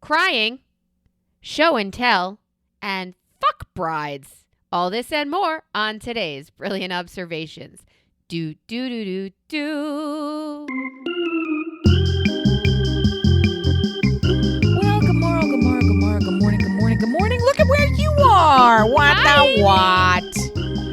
crying, show and tell, and fuck brides. All this and more on today's Brilliant Observations. Do, do, do, do, do. Well, good morning. Look at where you are. What Hi, the what?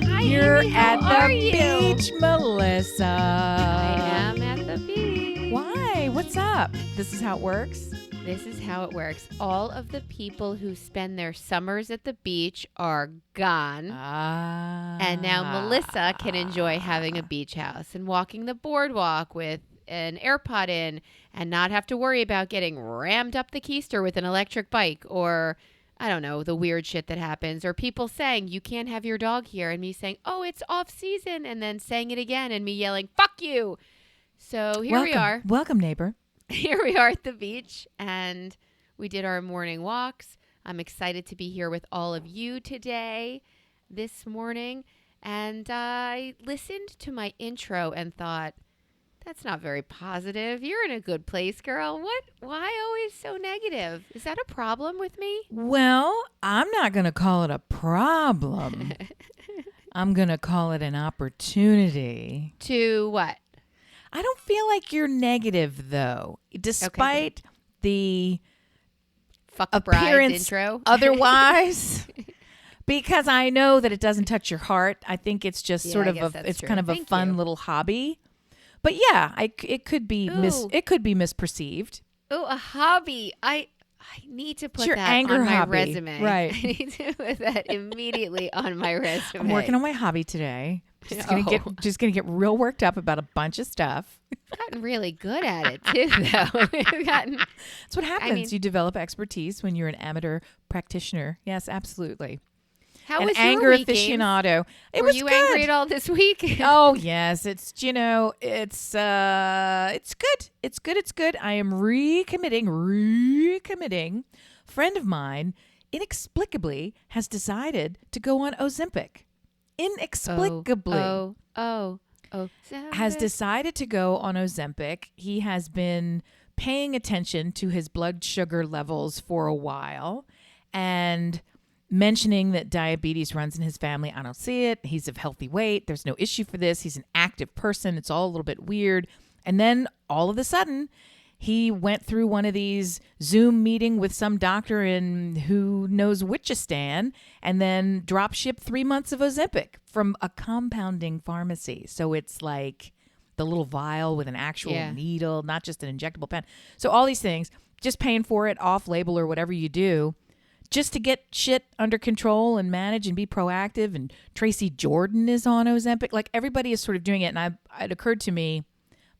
Hi, You're Amy. How at are the you? beach, Melissa. I am at the beach. Why? What's up? This is how it works? This is how it works. All of the people who spend their summers at the beach are gone. And now Melissa can enjoy having a beach house and walking the boardwalk with an AirPod in and not have to worry about getting rammed up the keister with an electric bike or, I don't know, the weird shit that happens. Or people saying, you can't have your dog here. And me saying, oh, it's off season. And then saying it again and me yelling, fuck you. So here we are. Welcome, neighbor. Here we are at the beach, and we did our morning walks. I'm excited to be here with all of you today, this morning. And I listened to my intro and thought, that's not very positive. You're in a good place, girl. What? Why always so negative? Is that a problem with me? Well, I'm not going to call it a problem. I'm going to call it an opportunity. To what? I don't feel like you're negative, though, despite the Fuck the bride appearance intro. otherwise, because I know that it doesn't touch your heart. I think it's just sort I of guess that's it's true. kind of Thank a fun you. little hobby. But yeah, it could be Ooh. misperceived. Oh, a hobby. I need to put It's your that anger on my hobby. resume. Right. I need to put that immediately on my resume. I'm working on my hobby today. Just gonna Oh. get real worked up about a bunch of stuff. I've gotten really good at it too, though. We've gotten. That's what happens. mean- You develop expertise when you're an amateur practitioner. Yes, absolutely. How An was anger your weekend? aficionado. It Were was you good. angry at all this week? Oh yes, it's good. It's good. I am recommitting. Friend of mine inexplicably has decided to go on Ozempic. Inexplicably Oh. has decided to go on Ozempic. He has been paying attention to his blood sugar levels for a while and mentioning that diabetes runs in his family. I don't see it. He's of healthy weight. There's no issue for this. He's an active person. It's all a little bit weird. And then all of a sudden, he went through one of these Zoom meeting with some doctor in who knows Witchistan and then drop shipped 3 months of Ozempic from a compounding pharmacy. So it's like the little vial with an actual needle, not just an injectable pen. So all these things, just paying for it off label or whatever you do, just to get shit under control and manage and be proactive. And Tracy Jordan is on Ozempic. Like everybody is sort of doing it. And it occurred to me,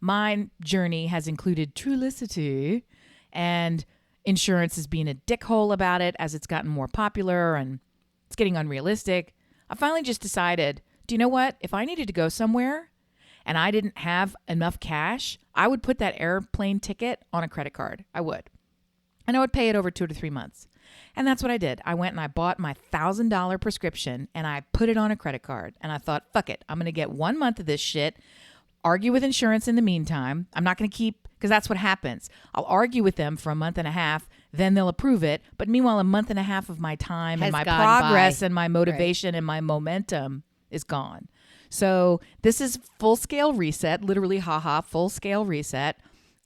my journey has included Trulicity, and insurance is being a dickhole about it as it's gotten more popular and it's getting unrealistic. I finally just decided, do you know what? If I needed to go somewhere and I didn't have enough cash, I would put that airplane ticket on a credit card. I would. And I would pay it over 2 to 3 months. And that's what I did. I went and I bought my $1,000 prescription and I put it on a credit card. And I thought, fuck it. I'm going to get 1 month of this shit. Argue with insurance in the meantime. I'm not going to keep, because that's what happens. I'll argue with them for a month and a half, then they'll approve it. But meanwhile, a month and a half of my time Has and my gone progress by. and my motivation and my momentum is gone. So this is full-scale reset, literally, full-scale reset,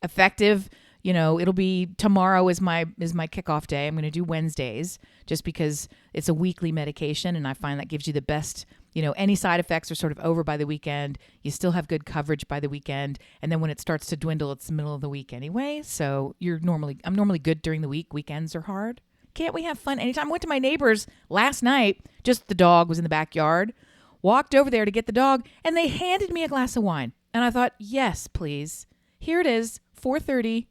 effective. You know, it'll be tomorrow is my kickoff day. I'm going to do Wednesdays just because it's a weekly medication, and I find that gives you the best. You know, any side effects are sort of over by the weekend. You still have good coverage by the weekend, and then when it starts to dwindle, it's the middle of the week anyway. So I'm normally good during the week. Weekends are hard. Can't we have fun anytime? I went to my neighbor's last night. Just the dog was in the backyard. Walked over there to get the dog, and they handed me a glass of wine, and I thought, yes, please. Here it is, 4:30.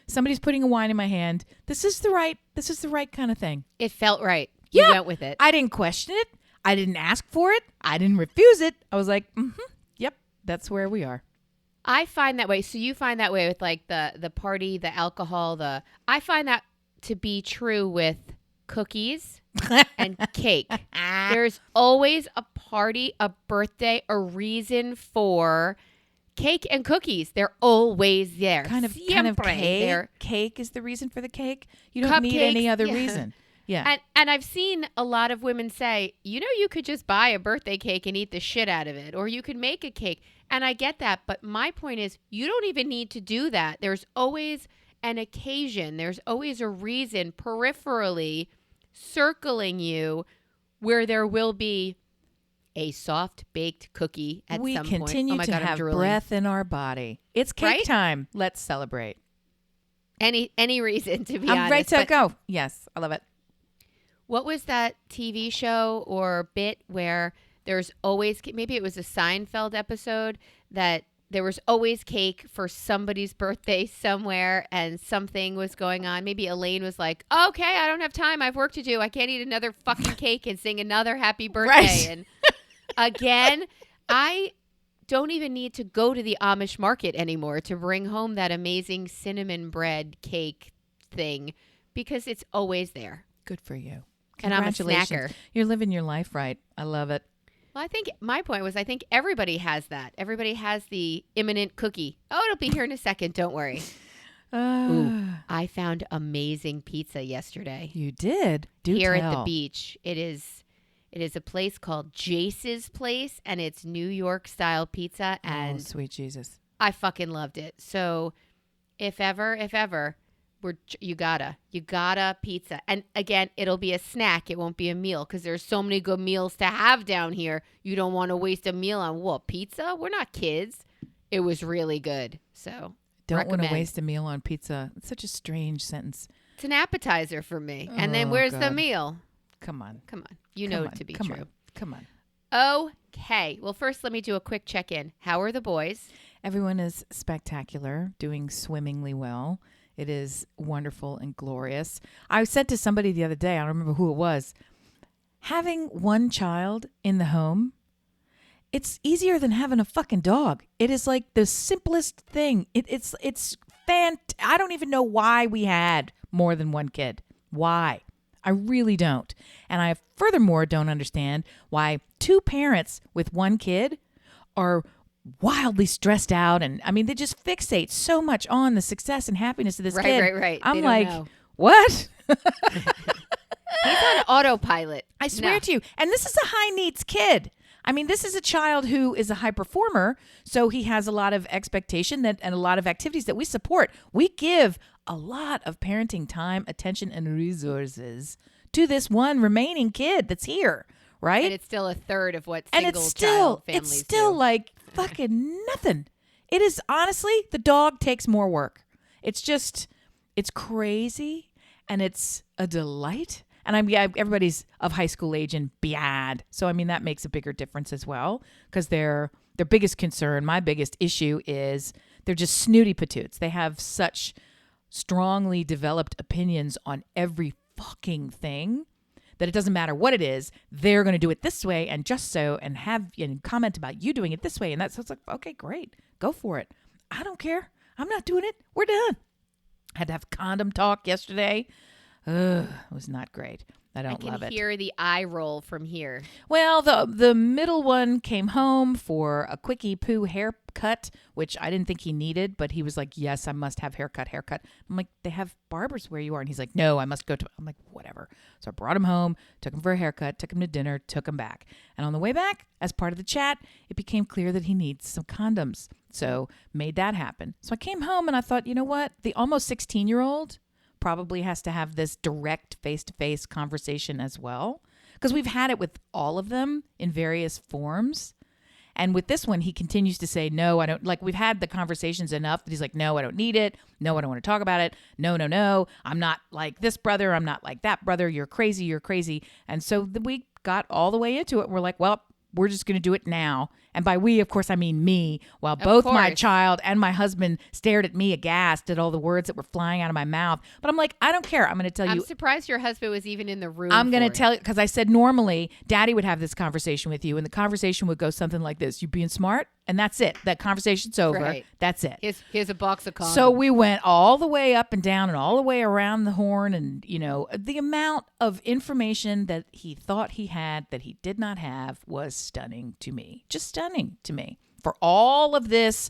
Somebody's putting a wine in my hand. This is the right kind of thing. It felt right. You went with it. I didn't question it. I didn't ask for it. I didn't refuse it. I was like, yep, that's where we are. I find that way. So you find that way with like the party, the alcohol, I find that to be true with cookies and cake. There's always a party, a birthday, a reason for cake and cookies. They're always there. Kind of Siempre. cake. Cake is the reason for the cake. You don't need any other reason. Yeah. And I've seen a lot of women say, you could just buy a birthday cake and eat the shit out of it, or you could make a cake. And I get that. But my point is, you don't even need to do that. There's always an occasion. There's always a reason peripherally circling you where there will be a soft baked cookie at we some point. continue to have breath in our body. It's cake time. Let's celebrate. Any reason, to be I'm honest. ready to go. Yes, I love it. What was that TV show or bit where there's always, maybe it was a Seinfeld episode, that there was always cake for somebody's birthday somewhere and something was going on. Maybe Elaine was like, okay, I don't have time. I have work to do. I can't eat another fucking cake and sing another happy birthday. Right. And again, I don't even need to go to the Amish market anymore to bring home that amazing cinnamon bread cake thing because it's always there. Good for you. And I'm a snacker. You're living your life right. I love it. Well, I think my point was I think everybody has that. Everybody has the imminent cookie. Oh, it'll be here in a second. Don't worry. Ooh, I found amazing pizza yesterday. You did? Here at the beach. It is a place called Jace's Place, and it's New York style pizza. And sweet Jesus. I fucking loved it. So if ever, you gotta pizza. And again, it'll be a snack. It won't be a meal because there's so many good meals to have down here. You don't want to waste a meal on what? Pizza? We're not kids. It was really good. So don't want to waste a meal on pizza. It's such a strange sentence. It's an appetizer for me. And then where's the meal? Come on. You know it to be true. Come on. Okay. Well, first let me do a quick check-in. How are the boys? Everyone is spectacular, doing swimmingly well. It is wonderful and glorious. I said to somebody the other day, I don't remember who it was, having one child in the home, it's easier than having a fucking dog. It is like the simplest thing. It's I don't even know why we had more than one kid. Why? I really don't. And I furthermore don't understand why two parents with one kid are wildly stressed out, and I mean they just fixate so much on the success and happiness of this kid. Right. I'm like, what? He's on autopilot. I swear to you. And this is a high needs kid. I mean, this is a child who is a high performer, so he has a lot of expectation and a lot of activities that we support. We give a lot of parenting time, attention, and resources to this one remaining kid that's here, right? And it's still a third of what child families do. It's still like fucking nothing. It is honestly, the dog takes more work. It's crazy, and it's a delight. And everybody's of high school age and beyond. So, I mean, that makes a bigger difference as well because their biggest concern, my biggest issue is they're just snooty patoots. They have such strongly developed opinions on every fucking thing that it doesn't matter what it is. They're going to do it this way and just so and comment about you doing it this way. And that's so it's like, okay, great. Go for it. I don't care. I'm not doing it. We're done. I had to have condom talk yesterday. It was not great. I love it. I can hear the eye roll from here. Well, the middle one came home for a quickie poo haircut, which I didn't think he needed, but he was like, yes, I must have haircut. I'm like, they have barbers where you are. And he's like, no, I must go to, I'm like, whatever. So I brought him home, took him for a haircut, took him to dinner, took him back. And on the way back, as part of the chat, it became clear that he needs some condoms. So made that happen. So I came home and I thought, you know what? The almost 16-year-old probably has to have this direct face-to-face conversation as well, because we've had it with all of them in various forms. And with this one, he continues to say, no, I don't, like we've had the conversations enough that he's like, no, I don't need it. No, I don't want to talk about it. No. I'm not like this brother. I'm not like that brother. You're crazy. And so we got all the way into it. We're like, well, we're just going to do it now. And by we, of course, I mean me, while both my child and my husband stared at me aghast at all the words that were flying out of my mouth. But I'm like, I don't care. I'm going to tell you. I'm surprised your husband was even in the room. I'm going to tell you, because I said normally Daddy would have this conversation with you, and the conversation would go something like this. You being smart? And that's it. That conversation's over. Right. That's it. Here's a box of condoms. So we went all the way up and down and all the way around the horn. And, you know, the amount of information that he thought he had that he did not have was stunning to me. Just stunning to me. For all of this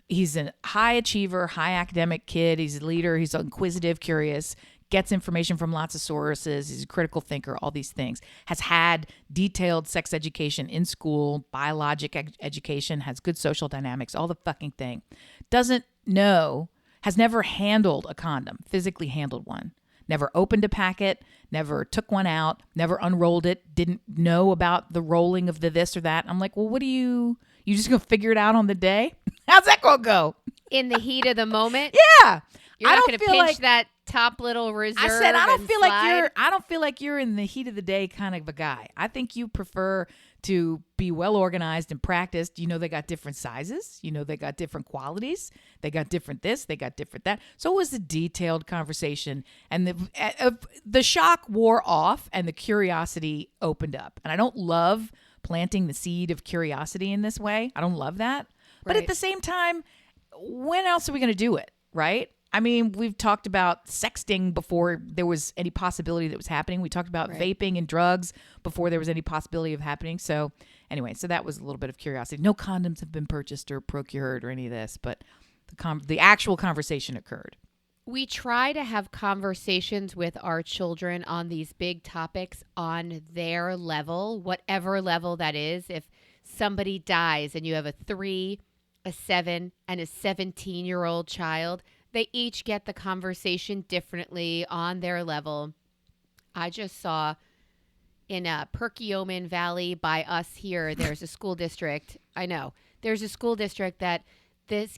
He's a high achiever, high academic kid. He's a leader. He's inquisitive, curious, gets information from lots of sources. He's a critical thinker, all these things. Has had detailed sex education in school, biologic education, has good social dynamics, all the fucking thing. Doesn't know, has never handled a condom, physically handled one. Never opened a packet, never took one out, never unrolled it, didn't know about the rolling of the this or that. I'm like, well, what do you just gonna figure it out on the day? How's that gonna go? In the heat of the moment? Yeah. You're not going to pinch that top little reserve. I said I don't feel slide. like you're in the heat of the day kind of a guy. I think you prefer to be well organized and practiced. You know, they got different sizes. You know, they got different qualities. They got different this. They got different that. So it was a detailed conversation, and the shock wore off, and the curiosity opened up. And I don't love planting the seed of curiosity in this way. I don't love that. But at the same time, when else are we going to do it? Right? I mean, we've talked about sexting before there was any possibility that was happening. We talked about vaping and drugs before there was any possibility of happening. So anyway, so that was a little bit of curiosity. No condoms have been purchased or procured or any of this, but the actual conversation occurred. We try to have conversations with our children on these big topics on their level, whatever level that is. If somebody dies and you have a 3, a 7, and a 17-year-old child, they each get the conversation differently on their level. I just saw in Perkiomen Valley by us here, there's a school district. I know. There's a school district that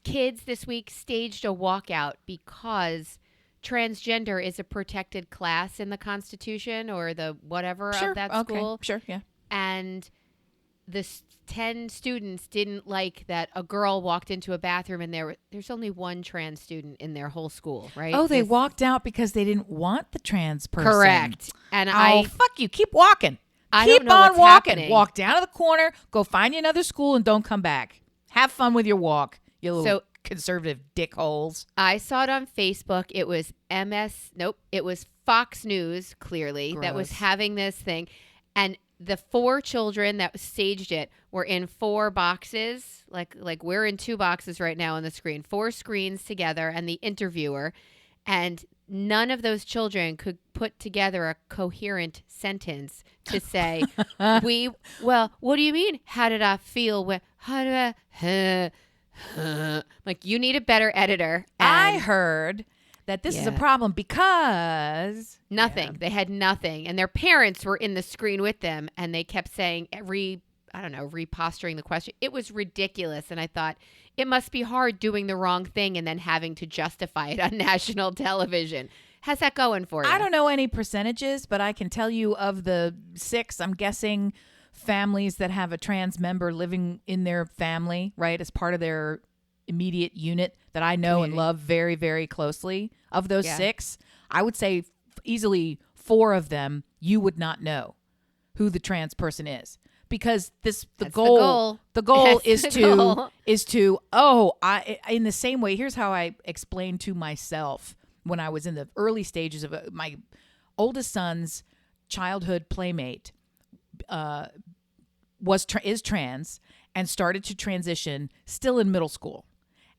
kids this week staged a walkout because transgender is a protected class in the Constitution or the whatever of that school. Sure, yeah. And the 10 students didn't like that a girl walked into a bathroom and there's only one trans student in their whole school, right? Oh, they walked out because they didn't want the trans person. Correct. And fuck you. Keep walking. Keep on walking. Happening. Walk down to the corner, go find you another school, and don't come back. Have fun with your walk, you little conservative dickholes. I saw it on Facebook. It was it was Fox News, clearly, that was having this thing. And the 4 children that staged it were in 4 boxes, like we're in 2 boxes right now on the screen, 4 screens together, and the interviewer, and none of those children could put together a coherent sentence to say, what do you mean? How did I feel? Like, you need a better editor. I heard that this is a problem because nothing. They had nothing. And their parents were in the screen with them, and they kept saying reposturing the question. It was ridiculous. And I thought, it must be hard doing the wrong thing and then having to justify it on national television. How's that going for you? I don't know any percentages, but I can tell you of the 6, I'm guessing, families that have a trans member living in their family, right, as part of their immediate unit that I know and love very, very closely. Of those 6, I would say easily 4 of them you would not know who the trans person is, because the goal is to in the same way. Here's how I explained to myself when I was in the early stages of my oldest son's childhood playmate is trans and started to transition still in middle school.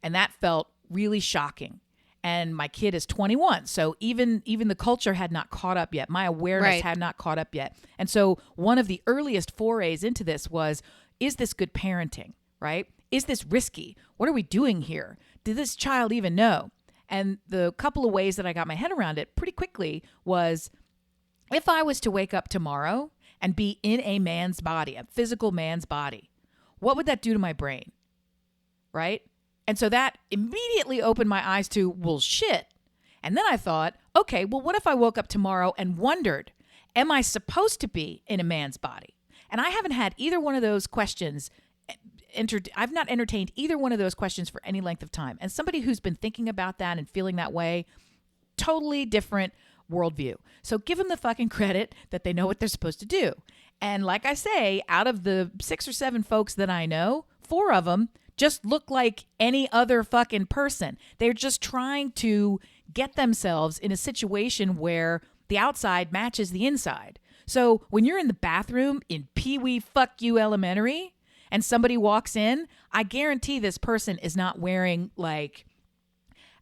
And that felt really shocking. And my kid is 21. So even the culture had not caught up yet. My awareness had not caught up yet. And so one of the earliest forays into this was, is this good parenting, right? Is this risky? What are we doing here? Did this child even know? And the couple of ways that I got my head around it pretty quickly was, if I was to wake up tomorrow and be in a man's body, a physical man's body, what would that do to my brain? Right? And so that immediately opened my eyes to, well, shit. And then I thought, okay, well, what if I woke up tomorrow and wondered, am I supposed to be in a man's body? And I haven't had either one of those questions. I've not entertained either one of those questions for any length of time. And somebody who's been thinking about that and feeling that way, totally different worldview. So give them the fucking credit that they know what they're supposed to do. And like I say, out of the 6 or 7 folks that I know, 4 of them just look like any other fucking person. They're just trying to get themselves in a situation where the outside matches the inside. So when you're in the bathroom in Pee Wee Fuck You Elementary and somebody walks in, I guarantee this person is not wearing like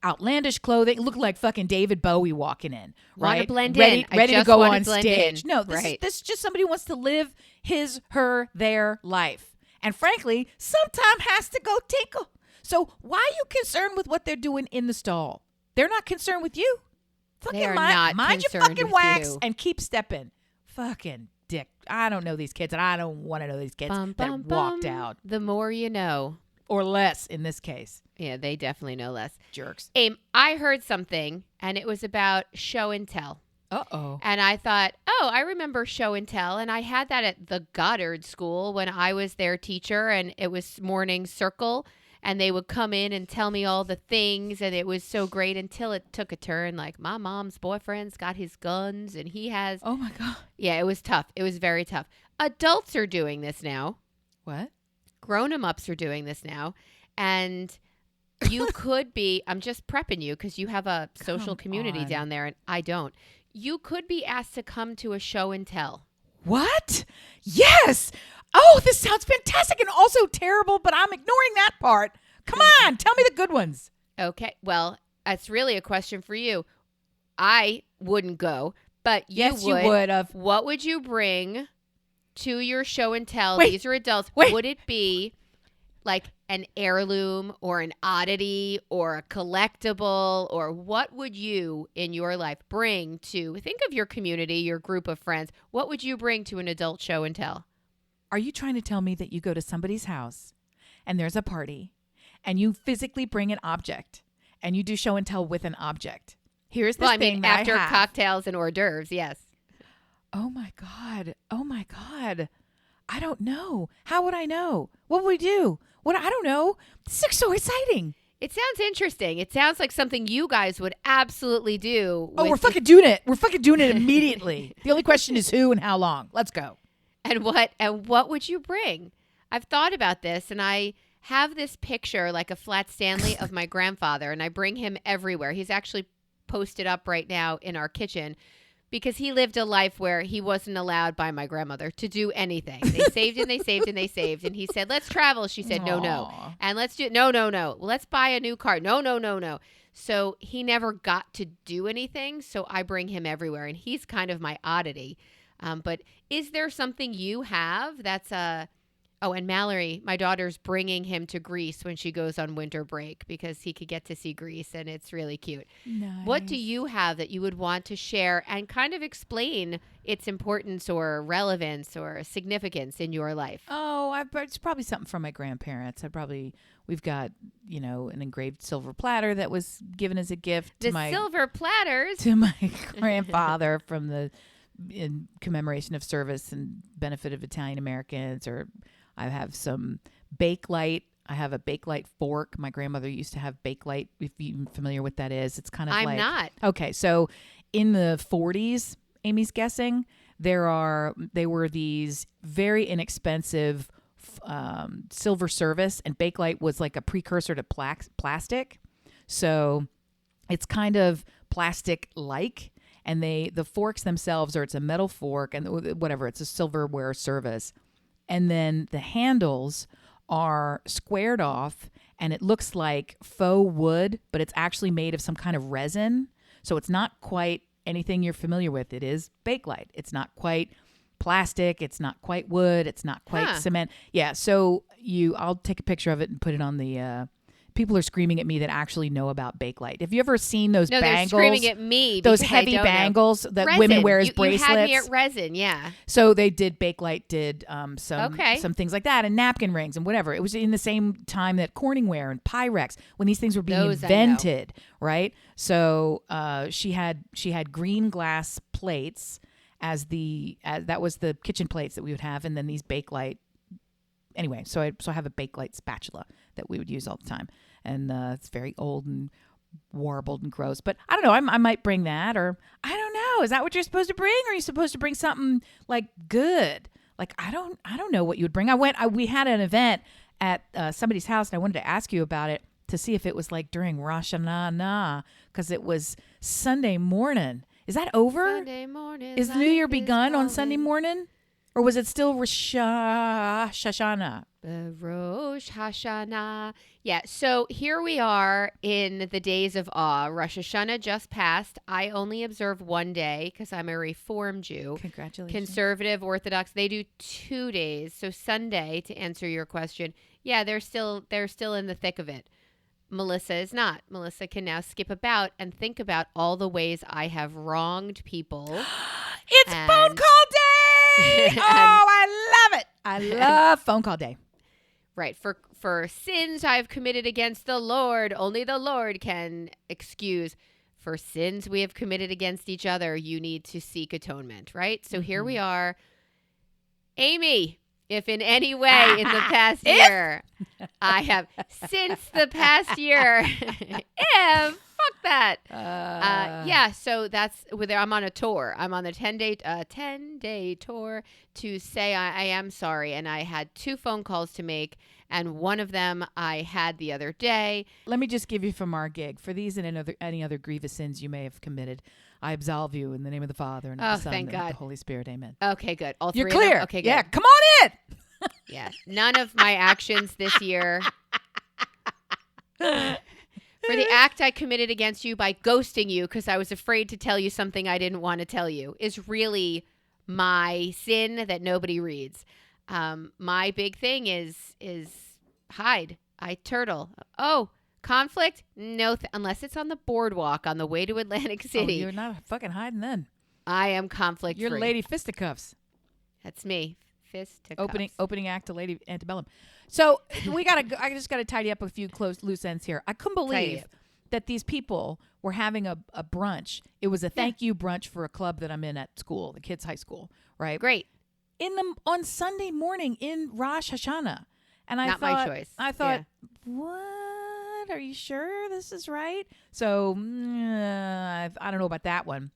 outlandish clothing. Look like fucking David Bowie walking in, right? Want to blend ready, in. I ready to just go wanna on blend stage. in. No, this Right. is just somebody who wants to live his, her, their life. And frankly, sometime has to go tinkle. So why are you concerned with what they're doing in the stall? They're not concerned with you. Fucking They are not mind your concerned fucking with wax you. and keep stepping. Fucking dick. I don't know these kids, and I don't want to know these kids Bum, that bum, walked bum. out. The more you know. Or less in this case. Yeah, they definitely know less. Jerks. Aim, I heard something, and it was about show and tell. Uh-oh. And I thought, oh, I remember show and tell. And I had that at the Goddard School when I was their teacher, and it was morning circle. And they would come in and tell me all the things. And it was so great until it took a turn. Like, my mom's boyfriend's got his guns, and he has. Oh, my God. Yeah, it was tough. It was very tough. Adults are doing this now. What? Grown-ups are doing this now. And you could be, I'm just prepping you because you have a social community on. down there, and I don't. You could be asked to come to a show and tell. What? Yes. Oh, this sounds fantastic and also terrible, but I'm ignoring that part. Come on, tell me the good ones. Okay. Well, that's really a question for you. I wouldn't go, but Yes, you you would have. What would you bring to your show and tell? Wait. These are adults. Wait. Would it be like an heirloom or an oddity or a collectible, or what would you in your life bring to, think of your community, your group of friends. What would you bring to an adult show and tell? Are you trying to tell me that you go to somebody's house and there's a party and you physically bring an object and you do show and tell with an object? Here's this Well, I thing mean, that after I have. cocktails and hors d'oeuvres, yes. Oh my God. Oh my God. I don't know. How would I know? What would we do? What? I don't know. This is so exciting. It sounds interesting. It sounds like something you guys would absolutely do. Oh, with we're fucking doing it. We're fucking doing it immediately. The only question is who and how long. Let's go. And what would you bring? I've thought about this, and I have this picture, like a flat Stanley of my grandfather, and I bring him everywhere. He's actually posted up right now in our kitchen because he lived a life where he wasn't allowed by my grandmother to do anything. They saved and they saved and they saved. And he said, let's travel. She said, no. Aw. And let's do, no. Well, let's buy a new car. No. So he never got to do anything. So I bring him everywhere. And he's kind of my oddity. But is there something you have that's oh, and Mallory, my daughter's bringing him to Greece when she goes on winter break because he could get to see Greece, and it's really cute. Nice. What do you have that you would want to share and kind of explain its importance or relevance or significance in your life? Oh, it's probably something from my grandparents. We've got, an engraved silver platter that was given as a gift The silver platters. to my grandfather in commemoration of service and benefit of Italian Americans. Or I have some Bakelite. I have a Bakelite fork. My grandmother used to have Bakelite, if you're familiar with that is. It's kind of I'm not. Okay, so in the 40s, Amy's guessing, they were these very inexpensive silver service, and Bakelite was like a precursor to plastic. So it's kind of plastic-like, and the forks themselves, or it's a metal fork, and whatever, it's a silverware service. And then the handles are squared off, and it looks like faux wood, but it's actually made of some kind of resin. So it's not quite anything you're familiar with. It is Bakelite. It's not quite plastic. It's not quite wood. It's not quite cement. Yeah. So I'll take a picture of it and put it on the. People are screaming at me that actually know about Bakelite. Have you ever seen those bangles? They're screaming at me. Those because I heavy don't know. bangles that Resin. women wear as bracelets. You had me at resin, yeah. So they did, Bakelite did some things like that, and napkin rings and whatever. It was in the same time that Corningware and Pyrex, when these things were being invented, right? So she had green glass plates as that was the kitchen plates that we would have, and then these Bakelite. Anyway, so I have a Bakelite spatula that we would use all the time, and it's very old and warbled and gross. But I don't know. I might bring that, or I don't know. Is that what you're supposed to bring? Or are you supposed to bring something like good? Like I don't know what you would bring. We had an event at somebody's house, and I wanted to ask you about it to see if it was like during Rosh Hashanah, because it was Sunday morning. Is that over? Sunday morning. Is the New Year begun on Sunday morning? Or was it still Rosh Hashanah? Rosh Hashanah. Yeah, so here we are in the days of awe. Rosh Hashanah just passed. I only observe one day because I'm a Reform Jew. Congratulations. Conservative, Orthodox, they do 2 days. So Sunday, to answer your question, yeah, they're still in the thick of it. Melissa is not. Melissa can now skip about and think about all the ways I have wronged people. It's phone call day! Oh, I love it. I love phone call day. Right. For sins I've committed against the Lord, only the Lord can excuse. For sins we have committed against each other, you need to seek atonement, right? So here we are. Amy, if in any way in the past year, I have, since the past year, fuck that. Yeah, so that's whether I'm on a tour. I'm on the 10-day tour to say I am sorry. And I had 2 phone calls to make. And one of them I had the other day. Let me just give you from our gig. For these and any other grievous sins you may have committed, I absolve you in the name of the Father and of the Son thank and God. of the Holy Spirit. Amen. Okay, good. All You're 3 clear. of them? Okay, good. Yeah, come on in. Yeah, none of my actions this year. For the act I committed against you by ghosting you because I was afraid to tell you something I didn't want to tell you is really my sin that nobody reads. My big thing is hide. I turtle. Oh, conflict? No, unless it's on the boardwalk on the way to Atlantic City. Oh, you're not fucking hiding then. I am conflict free. You're Lady Fisticuffs. That's me. Fist to Opening act to Lady Antebellum. So I just gotta tidy up a few loose ends here. I couldn't believe that these people were having a brunch. It was a thank you brunch for a club that I'm in at school, the kids' high school, right? Great. On Sunday morning in Rosh Hashanah. And Not my choice. I thought, what? Are you sure this is right? So I don't know about that one.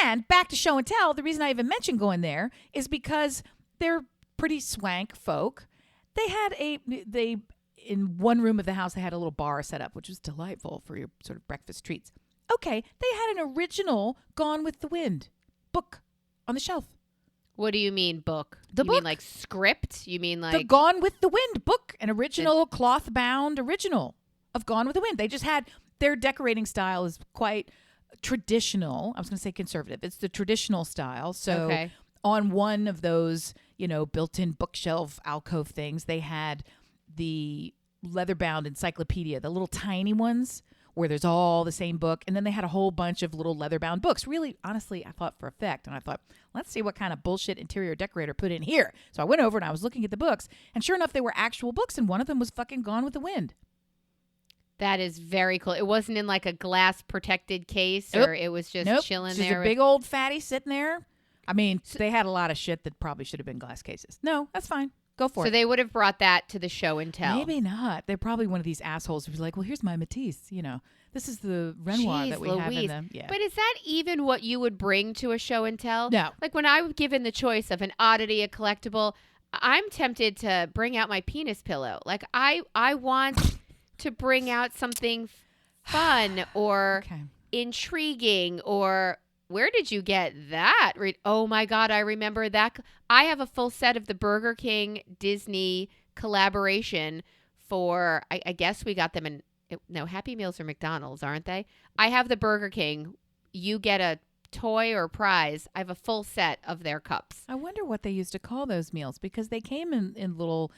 And back to show and tell, the reason I even mentioned going there is because they're pretty swank folk. They in one room of the house, they had a little bar set up, which was delightful for your sort of breakfast treats. Okay, they had an original Gone with the Wind book on the shelf. What do you mean book? The you book. mean like script? You mean like the Gone with the Wind book, an original cloth-bound original of Gone with the Wind. They just had their decorating style is quite traditional. I was going to say conservative. It's the traditional style. So on one of those, built-in bookshelf alcove things, they had the leather-bound encyclopedia, the little tiny ones where there's all the same book. And then they had a whole bunch of little leather-bound books. Really, honestly, I thought for effect. And I thought, let's see what kind of bullshit interior decorator put in here. So I went over and I was looking at the books. And sure enough, they were actual books. And one of them was fucking Gone with the Wind. That is very cool. It wasn't in like a glass protected case or it was just chilling there. Just a big old fatty sitting there. I mean, they had a lot of shit that probably should have been glass cases. No, that's fine. Go for it. So they would have brought that to the show and tell. Maybe not. They're probably one of these assholes who's like, well, here's my Matisse. This is the Renoir that we have in them. Yeah. But is that even what you would bring to a show and tell? No. Like when I was given the choice of an oddity, a collectible, I'm tempted to bring out my penis pillow. Like I want to bring out something fun or intriguing or where did you get that? Oh my God, I remember that. I have a full set of the Burger King Disney collaboration for, I guess we got them in, no, Happy Meals are McDonald's, aren't they? I have the Burger King. You get a toy or prize. I have a full set of their cups. I wonder what they used to call those meals because they came in little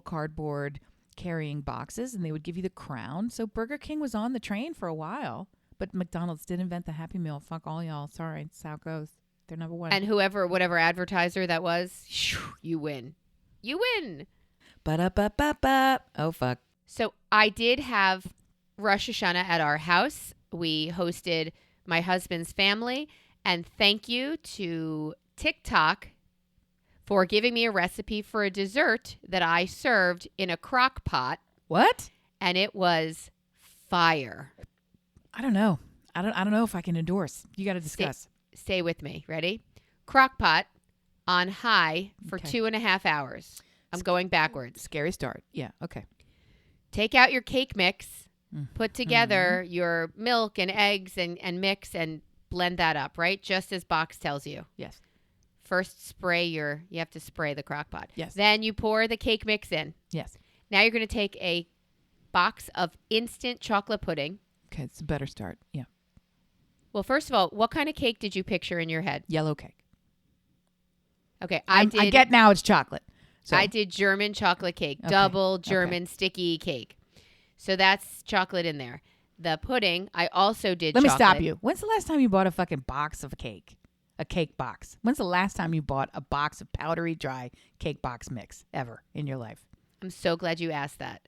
cardboard carrying boxes and they would give you the crown. So Burger King was on the train for a while. But McDonald's did invent the Happy Meal. Fuck all y'all. Sorry. It's how it goes. They're number one. And whatever advertiser that was, you win. You win. Ba-da-ba-ba-ba. Oh, fuck. So I did have Rosh Hashanah at our house. We hosted my husband's family. And thank you to TikTok for giving me a recipe for a dessert that I served in a crock pot. What? And it was fire. I don't know. I don't know if I can endorse. You got to discuss. Stay with me. Ready? Crock pot on high for 2.5 hours. I'm going backwards. Scary start. Yeah. Okay. Take out your cake mix. Put together your milk and eggs and mix and blend that up, right? Just as box tells you. Yes. First you have to spray the crock pot. Yes. Then you pour the cake mix in. Yes. Now you're going to take a box of instant chocolate pudding. Okay, it's a better start. Yeah. Well, first of all, what kind of cake did you picture in your head? Yellow cake. Okay, I get now it's chocolate. So. I did German chocolate cake, double German sticky cake. So that's chocolate in there. The pudding, I also did Let chocolate. me stop you. When's the last time you bought a fucking box of cake? A cake box. When's the last time you bought a box of powdery dry cake box mix ever in your life? I'm so glad you asked that.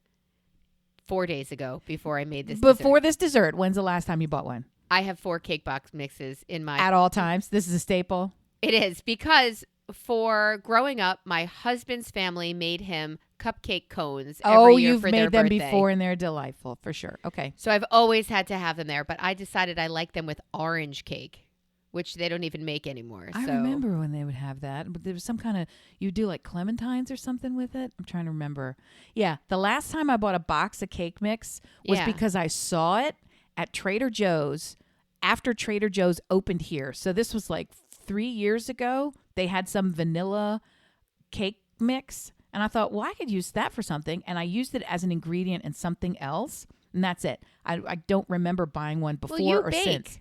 4 days ago, before I made this Before dessert. this dessert, when's the last time you bought one? I have 4 cake box mixes in my... At all times? This is a staple? It is, because for growing up, my husband's family made him cupcake cones every year you've for made their them birthday. before and they're delightful, for sure. Okay. So I've always had to have them there, but I decided I like them with orange cake, which they don't even make anymore. I remember when they would have that, but there was some kind of, you do like clementines or something with it. I'm trying to remember. Yeah. The last time I bought a box of cake mix was because I saw it at Trader Joe's after Trader Joe's opened here. So this was like 3 years ago. They had some vanilla cake mix. And I thought, well, I could use that for something. And I used it as an ingredient in something else. And that's it. I don't remember buying one before or since.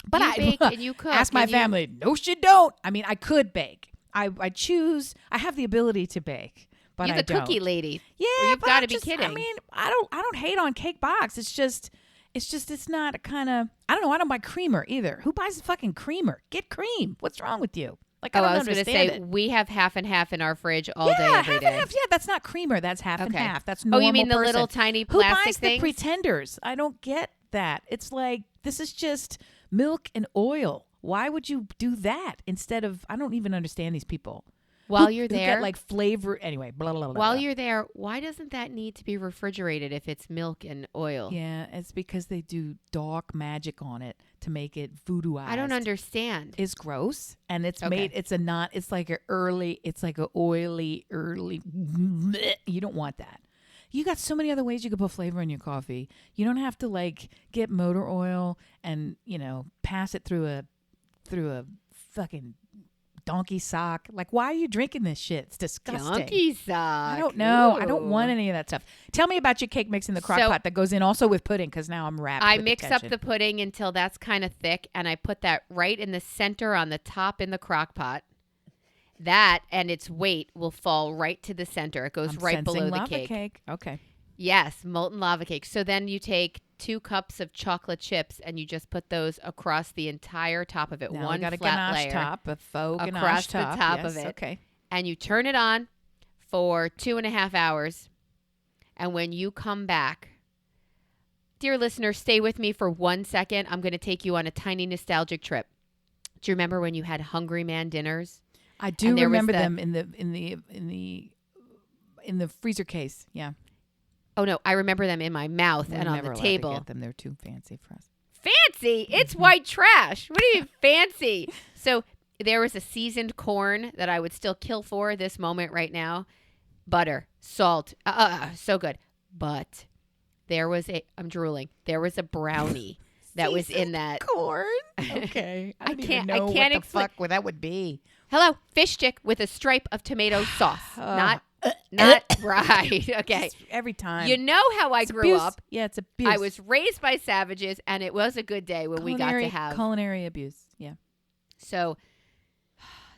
But you bake and you cook. Ask my family. No, she don't. I mean, I could bake. I choose. I have the ability to bake, but You're I the don't. cookie lady. Yeah, Well, you've but got I'm to be just- kidding. I mean, I don't hate on cake box. It's not a kind of. I don't know. I don't buy creamer either. Who buys a fucking creamer? Get cream. What's wrong with you? Like, I was going to say, we have half and half in our fridge all day, every half day. and half. Yeah, that's not creamer. That's half and Okay. half. That's normal. You mean the person. little tiny Who plastic buys things? the pretenders? I don't get that. It's like, this is just milk and oil. Why would you do that instead of? I don't even understand these people. While who you're get there, like flavor anyway. Blah blah blah. while blah. you're there, why doesn't that need to be refrigerated if it's milk and oil? Yeah, it's because they do dark magic on it to make it voodooized. I don't understand. It's gross, and it's Okay. made. It's a not. It's like It's like a oily early. You don't want that. You got so many other ways you could put flavor in your coffee. You don't have to like get motor oil and pass it through a fucking donkey sock. Like, why are you drinking this shit? It's disgusting. Donkey sock. I don't know. I don't Ooh. want any of that stuff. Tell me about your cake mix in the crock So- pot that goes in also with pudding, because now I'm wrapped. I with mix up attention. the pudding until that's kind of thick, and I put that right in the center on the top in the crock pot. That and its weight will fall right to the center. It goes I'm right sensing below the lava cake. Okay. Yes, molten lava cake. So then you take 2 cups of chocolate chips and you just put those across the entire top of it. Now one we got a flat ganache layer. top, a faux across ganache the top. top Yes, of it. Okay. And you turn it on for 2.5 hours. And when you come back, dear listener, stay with me for 1 second. I'm going to take you on a tiny nostalgic trip. Do you remember when you had Hungry Man dinners? I do And there was remember the- them in the freezer case. Yeah. Oh, no, I remember them in my mouth We're and on never the allowed table. to get them. They're too fancy for us. Fancy? It's white trash. What do you mean fancy? So there was a seasoned corn that I would still kill for this moment right now. Butter, salt, so good. But there was I'm drooling. There was a brownie that was in that. corn. Okay. I don't even can't- I know can't what the fuck what that would be. Hello, fish stick with a stripe of tomato sauce. Not right. Okay. Just every time. You know how I It's grew abuse. up. Yeah, it's abuse. I was raised by savages, and it was a good day when we got to have. culinary abuse. Yeah. So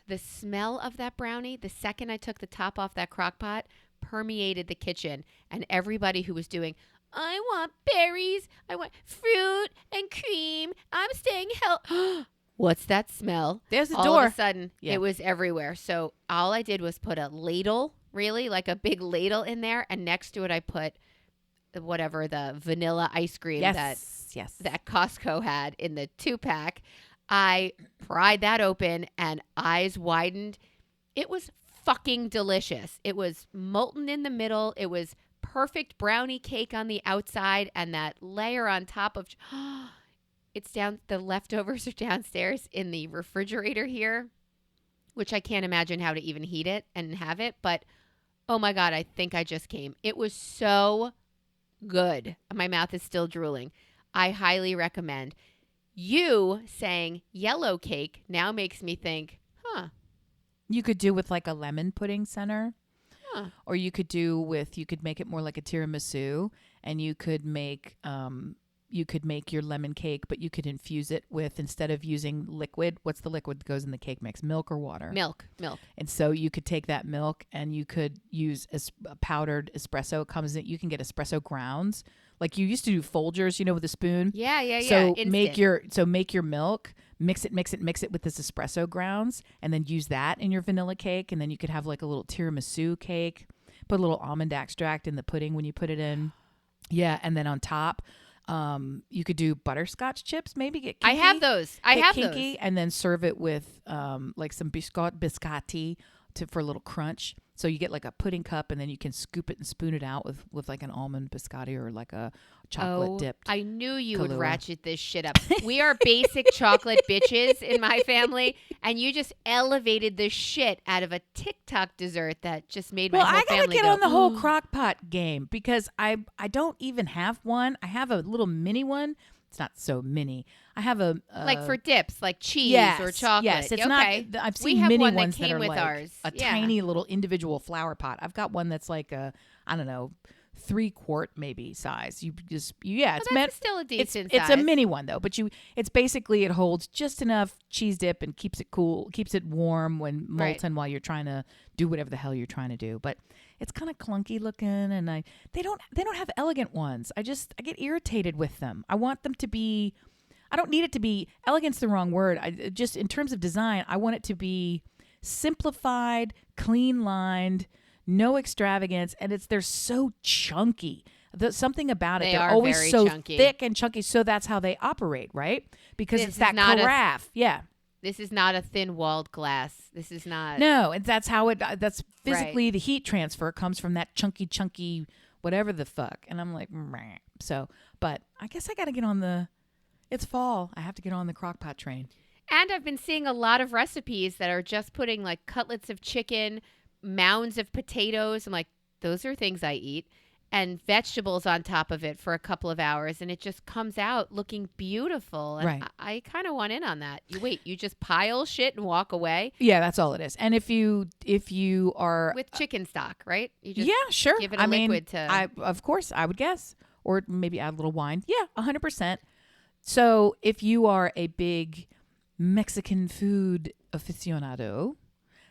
the smell of that brownie, the second I took the top off that crock pot, permeated the kitchen. And everybody who was doing, I want berries, I want fruit and cream, I'm staying healthy. What's that smell? There's the All door. of a sudden, Yeah. it was everywhere. So all I did was put a ladle, really, like a big ladle in there. And next to it, I put whatever the vanilla ice cream Yes. that Costco had in the 2-pack. I pried that open and eyes widened. It was fucking delicious. It was molten in the middle. It was perfect brownie cake on the outside and that layer on top of it's down. The leftovers are downstairs in the refrigerator here, which I can't imagine how to even heat it and have it. But oh my God, I think I just came. It was so good. My mouth is still drooling. I highly recommend. You saying yellow cake now makes me think, You could do with like a lemon pudding center. Huh. Or you could make it more like a tiramisu, and you could make your lemon cake, but you could infuse it with, instead of using liquid, what's the liquid that goes in the cake mix? Milk or water? Milk. And so you could take that milk and you could use a powdered espresso. You can get espresso grounds. Like you used to do Folgers, with a spoon. Yeah. So Instant. make your milk, mix it with this espresso grounds, and then use that in your vanilla cake. And then you could have like a little tiramisu cake. Put a little almond extract in the pudding when you put it in. Yeah, and then on top, you could do butterscotch chips. Maybe get kinky. I have those. And then serve it with like some biscotti for a little crunch. So you get like a pudding cup, and then you can scoop it and spoon it out with like an almond biscotti or like a chocolate dipped. I knew you would Kahlua. ratchet this shit up. We are basic chocolate bitches in my family, and you just elevated the shit out of a TikTok dessert that just made my whole family I gotta get go, on the whole "Ooh." crock pot game, because I don't even have one. I have a little mini one. It's not so mini. I have a like for dips, like cheese yes, or chocolate. Yes, it's okay. not. I've We seen have mini one that ones that came are with like ours. a Yeah. tiny little individual flower pot. I've got one that's like a 3-quart maybe size. It's That's meant. still a decent It's size. a mini one though, but it's basically, it holds just enough cheese dip and keeps it cool, keeps it warm when molten while you're trying to do whatever the hell you're trying to do. But it's kind of clunky looking, and they don't have elegant ones. I get irritated with them. I want them to be. I don't need it to be elegant's the wrong word. I just, in terms of design, I want it to be simplified, clean lined, no extravagance, and they're so chunky. Something about it, they're always very so chunky. thick and chunky. So that's how they operate, right? Because This it's is that not carafe. Yeah. This is not a thin-walled glass. This is not. No, and that's how it. That's physically the heat transfer comes from that chunky, whatever the fuck. And I'm like, meh. So, but I guess I got to get on the. It's fall. I have to get on the crock pot train. And I've been seeing a lot of recipes that are just putting like cutlets of chicken, mounds of potatoes. I'm like, those are things I eat. And vegetables on top of it for a couple of hours. And it just comes out looking beautiful. And Right. I kind of want in on that. You just pile shit and walk away Yeah, that's all it is. And if you are with chicken stock, right? You just yeah, sure. give it a liquid to. Of course, I would guess, or maybe add a little wine. Yeah, 100%. So if you are a big Mexican food aficionado,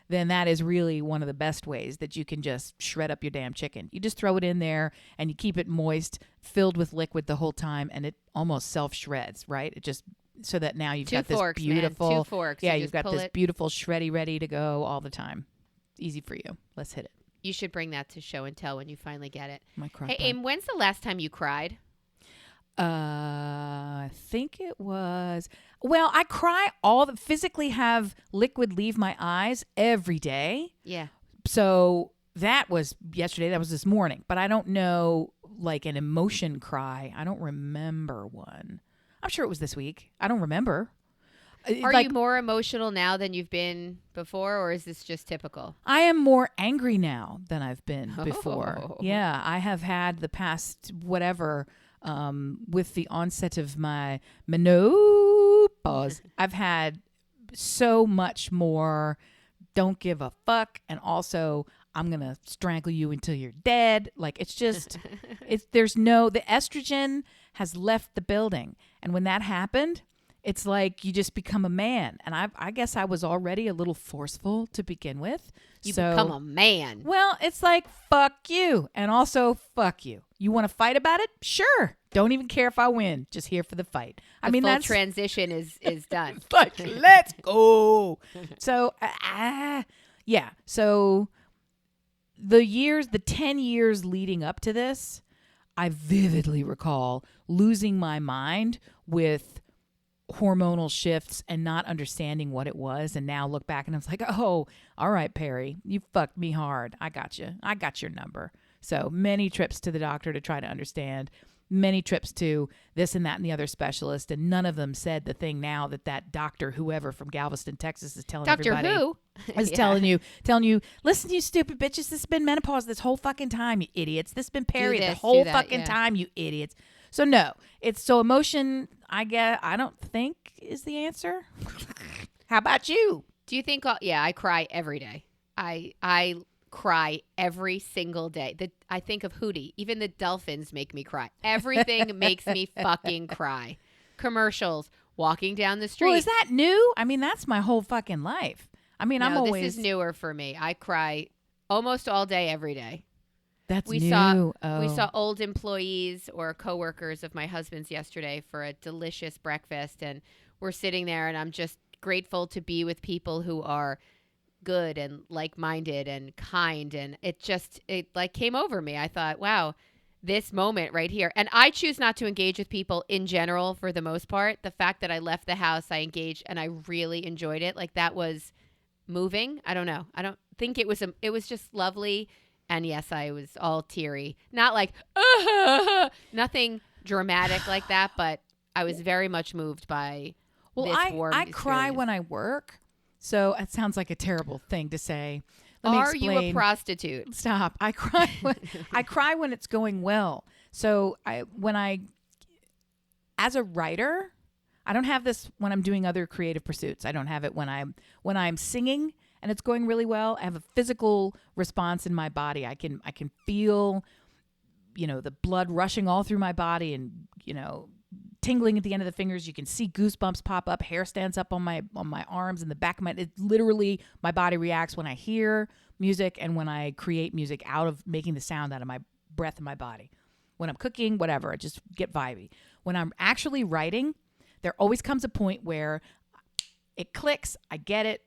then that is really one of the best ways that you can just shred up your damn chicken. You just throw it in there and you keep it moist, filled with liquid the whole time, and it almost self-shreds, right? It just, so that now you've got this beautiful. Man. 2 forks. Yeah, you you've got this beautiful shreddy ready to go all the time. Easy for you. Let's hit it. You should bring that to show and tell when you finally get it. My crock Hey, pot. Aim, when's the last time you cried? I think it was. Well, I cry physically have liquid leave my eyes every day. Yeah. So that was yesterday. That was this morning. But I don't know, like an emotion cry. I don't remember one. I'm sure it was this week. I don't remember. Are you more emotional now than you've been before, or is this just typical? I am more angry now than I've been before. Oh. Yeah, I have had the past whatever. With the onset of my menopause, I've had so much more don't give a fuck, and also I'm going to strangle you until you're dead. Like, it's just, the estrogen has left the building. And when that happened, it's like you just become a man. And I guess I was already a little forceful to begin with. You become a man. Well, it's like, fuck you. And also, fuck you. You want to fight about it? Sure. Don't even care if I win. Just here for the fight. The full transition is done. Like, let's go. So, yeah. So the 10 years leading up to this, I vividly recall losing my mind with hormonal shifts and not understanding what it was. And now look back and I was like, oh, all right, Perry, you fucked me hard. I got you. I got your number. So many trips to the doctor to try to understand, many trips to this and that and the other specialist. And none of them said the thing now that doctor, whoever from Galveston, Texas, is telling Dr. everybody. Who? Is telling you, listen, you stupid bitches, this has been menopause this whole fucking time, you idiots. This has been period the whole fucking time, you idiots. So no, it's emotion, I don't think is the answer. How about you? Do you think? Yeah, I cry every day. I cry every single day. I think of Hootie. Even the dolphins make me cry. Everything makes me fucking cry. Commercials, walking down the street. Well, is that new? I mean, that's my whole fucking life. I mean, I'm always. This is newer for me. I cry almost all day, every day. We saw old employees or coworkers of my husband's yesterday for a delicious breakfast, and we're sitting there, and I'm just grateful to be with people who are good and like-minded and kind, and it like came over me. I thought, wow, this moment right here. And I choose not to engage with people in general for the most part. The fact that I left the house, I engaged, and I really enjoyed it. Like, that was moving. I don't know. I don't think it was just lovely. And yes, I was all teary. Not like, nothing dramatic like that, but I was very much moved by this warm I cry when I work. So it sounds like a terrible thing to say. Are you a prostitute? Stop. I cry when it's going well. So as a writer, I don't have this when I'm doing other creative pursuits. I don't have it when I'm singing and it's going really well. I have a physical response in my body. I can feel, the blood rushing all through my body and, tingling at the end of the fingers. You can see goosebumps pop up, hair stands up on my arms and the back of it literally, my body reacts when I hear music and when I create music out of making the sound out of my breath in my body. When I'm cooking, whatever, I just get vibey. When I'm actually writing, there always comes a point where it clicks. I get it.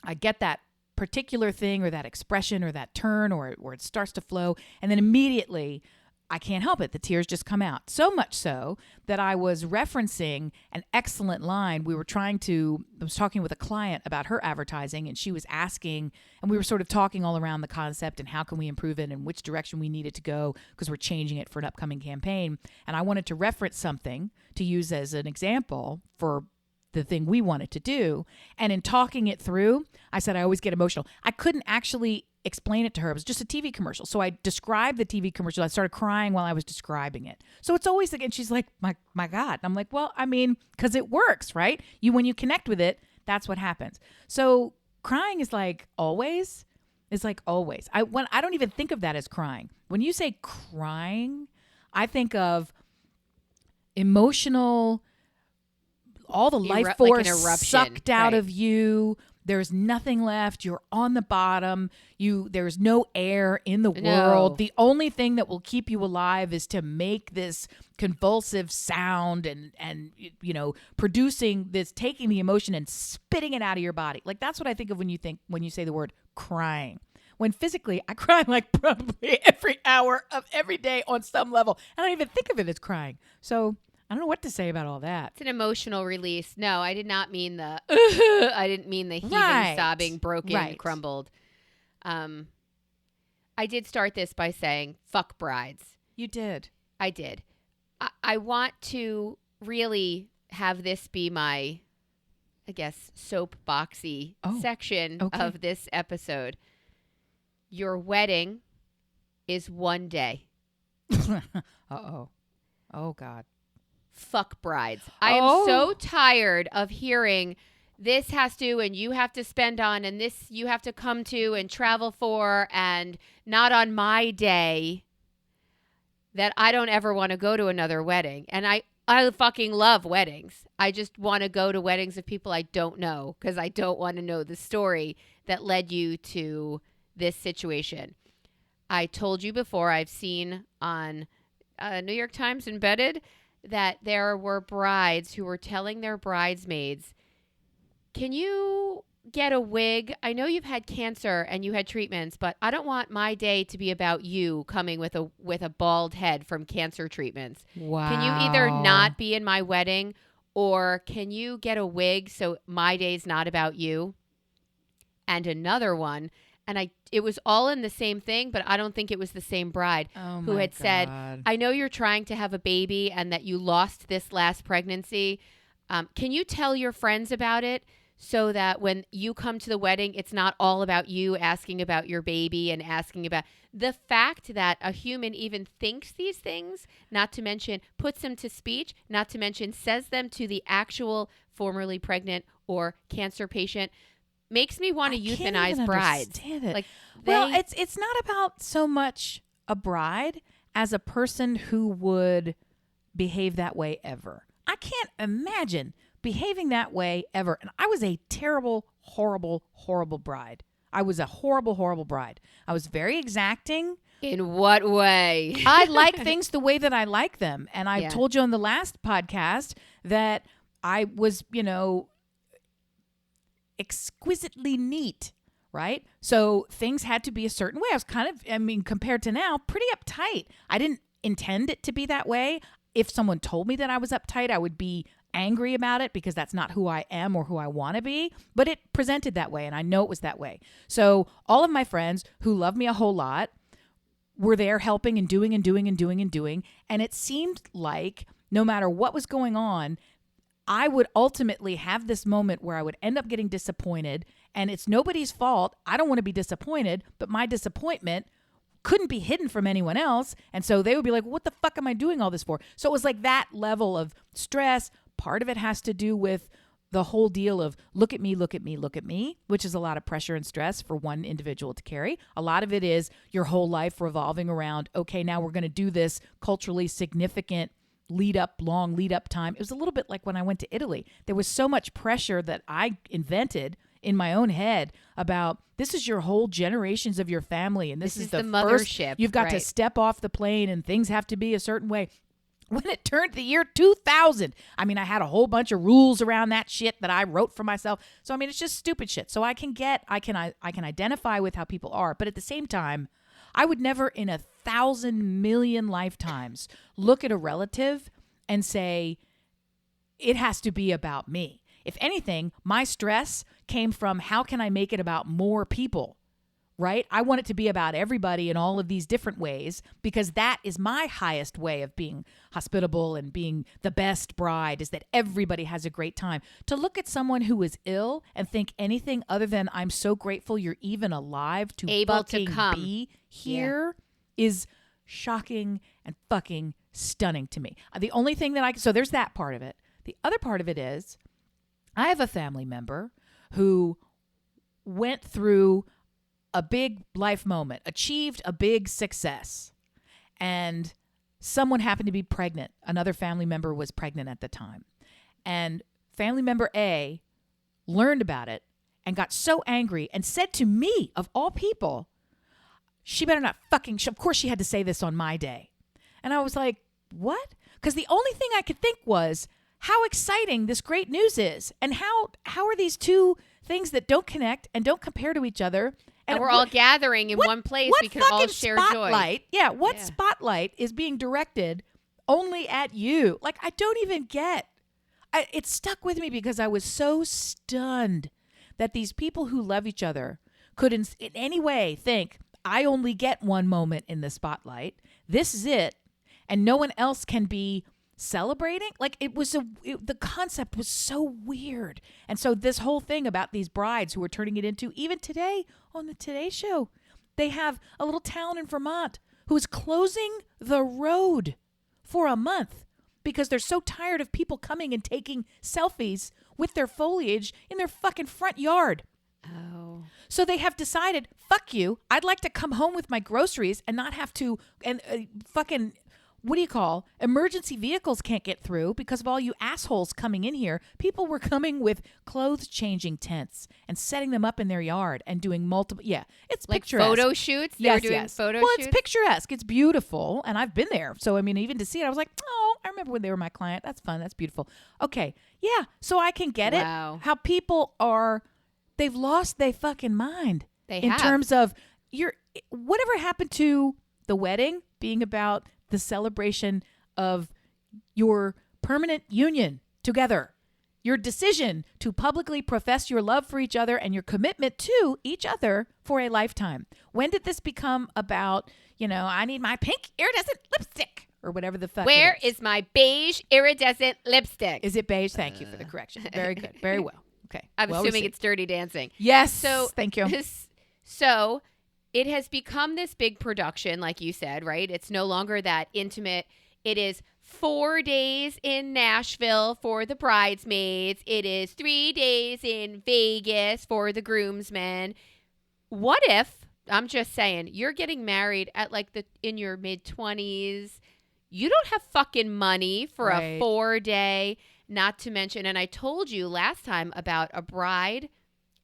I get that particular thing or that expression or that turn or it starts to flow. And then immediately I can't help it. The tears just come out. So much so that I was referencing an excellent line. I was talking with a client about her advertising, and she was asking, and we were sort of talking all around the concept and how can we improve it and which direction we need it to go because we're changing it for an upcoming campaign. And I wanted to reference something to use as an example for the thing we wanted to do. And in talking it through, I said I always get emotional. I couldn't actually explain it to her. It was just a TV commercial. So I described the TV commercial. I started crying while I was describing it. So it's always like, and she's like, my God. And I'm like, well, I mean, because it works, right? When you connect with it, that's what happens. So crying is like always. It's like always. I don't even think of that as crying. When you say crying, I think of emotional, all the life force like sucked out of you. There's nothing left. You're on the bottom. There's no air in the world. The only thing that will keep you alive is to make this convulsive sound and producing this, taking the emotion and spitting it out of your body. Like, that's what I think of when you say the word crying. When physically I cry like probably every hour of every day on some level. I don't even think of it as crying. So I don't know what to say about all that. It's an emotional release. No, I did not mean the I didn't mean the heaving, sobbing, broken, crumbled. I did start this by saying, fuck brides. You did. I did. I want to really have this be my, I guess, soapboxy section of this episode. Your wedding is one day. Uh-oh. Oh, God. Fuck brides. I am so tired of hearing this has to and you have to spend on and this you have to come to and travel for and not on my day, that I don't ever want to go to another wedding. And I fucking love weddings. I just want to go to weddings of people I don't know because I don't want to know the story that led you to this situation. I told you before, I've seen on New York Times Embedded that there were brides who were telling their bridesmaids, can you get a wig? I know you've had cancer and you had treatments, but I don't want my day to be about you coming with a bald head from cancer treatments. Wow. Can you either not be in my wedding or can you get a wig so my day's not about you? And another one, and it was all in the same thing, but I don't think it was the same bride who had said, I know you're trying to have a baby and that you lost this last pregnancy. Can you tell your friends about it so that when you come to the wedding, it's not all about you asking about your baby and asking about the fact that a human even thinks these things, not to mention puts them to speech, not to mention says them to the actual formerly pregnant or cancer patient. makes me want to euthanize brides. It. Like, well, it's not about so much a bride as a person who would behave that way ever. I can't imagine behaving that way ever. And I was a terrible, horrible, horrible bride. I was a horrible, horrible bride. I was very exacting. In what way? I like things the way that I like them. And I told you on the last podcast that I was, exquisitely neat, right? So things had to be a certain way. I was compared to now, pretty uptight. I didn't intend it to be that way. If someone told me that I was uptight, I would be angry about it because that's not who I am or who I want to be. But it presented that way, and I know it was that way. So all of my friends who love me a whole lot were there helping and doing and doing and doing and doing. And it seemed like no matter what was going on, I would ultimately have this moment where I would end up getting disappointed, and it's nobody's fault. I don't want to be disappointed, but my disappointment couldn't be hidden from anyone else. And so they would be like, what the fuck am I doing all this for? So it was like that level of stress. Part of it has to do with the whole deal of look at me, look at me, look at me, which is a lot of pressure and stress for one individual to carry. A lot of it is your whole life revolving around, okay, now we're going to do this culturally significant long lead up time. It was a little bit like when I went to Italy. There was so much pressure that I invented in my own head about this is your whole generations of your family. And this is the mothership. You've got to step off the plane and things have to be a certain way. When it turned the year 2000, I had a whole bunch of rules around that shit that I wrote for myself. So, it's just stupid shit. So I can identify with how people are. But at the same time, I would never in 1,000 million lifetimes look at a relative and say, it has to be about me. If anything, my stress came from how can I make it about more people, right? I want it to be about everybody in all of these different ways because that is my highest way of being hospitable and being the best bride is that everybody has a great time. To look at someone who is ill and think anything other than I'm so grateful you're even alive to able to come be here is shocking and fucking stunning to me. The only thing that so there's that part of it. The other part of it is I have a family member who went through a big life moment, achieved a big success, and someone happened to be pregnant. Another family member was pregnant at the time. And family member A learned about it and got so angry and said to me, of all people, she better not fucking, of course she had to say this on my day. And I was like, what? Because the only thing I could think was how exciting this great news is. And how are these two things that don't connect and don't compare to each other? And we're all gathering in one place. We can all share spotlight, joy. Yeah, what spotlight is being directed only at you? Like, I don't even get. It stuck with me because I was so stunned that these people who love each other could in any way think, I only get one moment in the spotlight. This is it. And no one else can be celebrating. Like the concept was so weird. And so this whole thing about these brides who are turning it into, even today on the Today Show, they have a little town in Vermont who is closing the road for a month because they're so tired of people coming and taking selfies with their foliage in their fucking front yard. Oh. So they have decided, fuck you, I'd like to come home with my groceries and not have to, fucking, what do you call, emergency vehicles can't get through because of all you assholes coming in here. People were coming with clothes changing tents and setting them up in their yard and doing multiple, it's like picturesque. Photo shoots? They were doing photo shoots? It's picturesque. It's beautiful. And I've been there. So, even to see it, I was like, oh, I remember when they were my client. That's fun. That's beautiful. Okay. Yeah. So I can get it. How people are, they've lost their fucking mind. In terms of whatever happened to the wedding being about the celebration of your permanent union together, your decision to publicly profess your love for each other and your commitment to each other for a lifetime. When did this become about, I need my pink iridescent lipstick or whatever the fuck? Where is my beige iridescent lipstick? Is it beige? Thank you for the correction. Very good. Very well. Okay. I'm assuming it's Dirty Dancing. Yes. So thank you. So it has become this big production, like you said, right? It's no longer that intimate. It is 4 days in Nashville for the bridesmaids. It is 3 days in Vegas for the groomsmen. What if, I'm just saying, you're getting married at like in your mid-20s. You don't have fucking money for a 4-day, not to mention, and I told you last time about a bride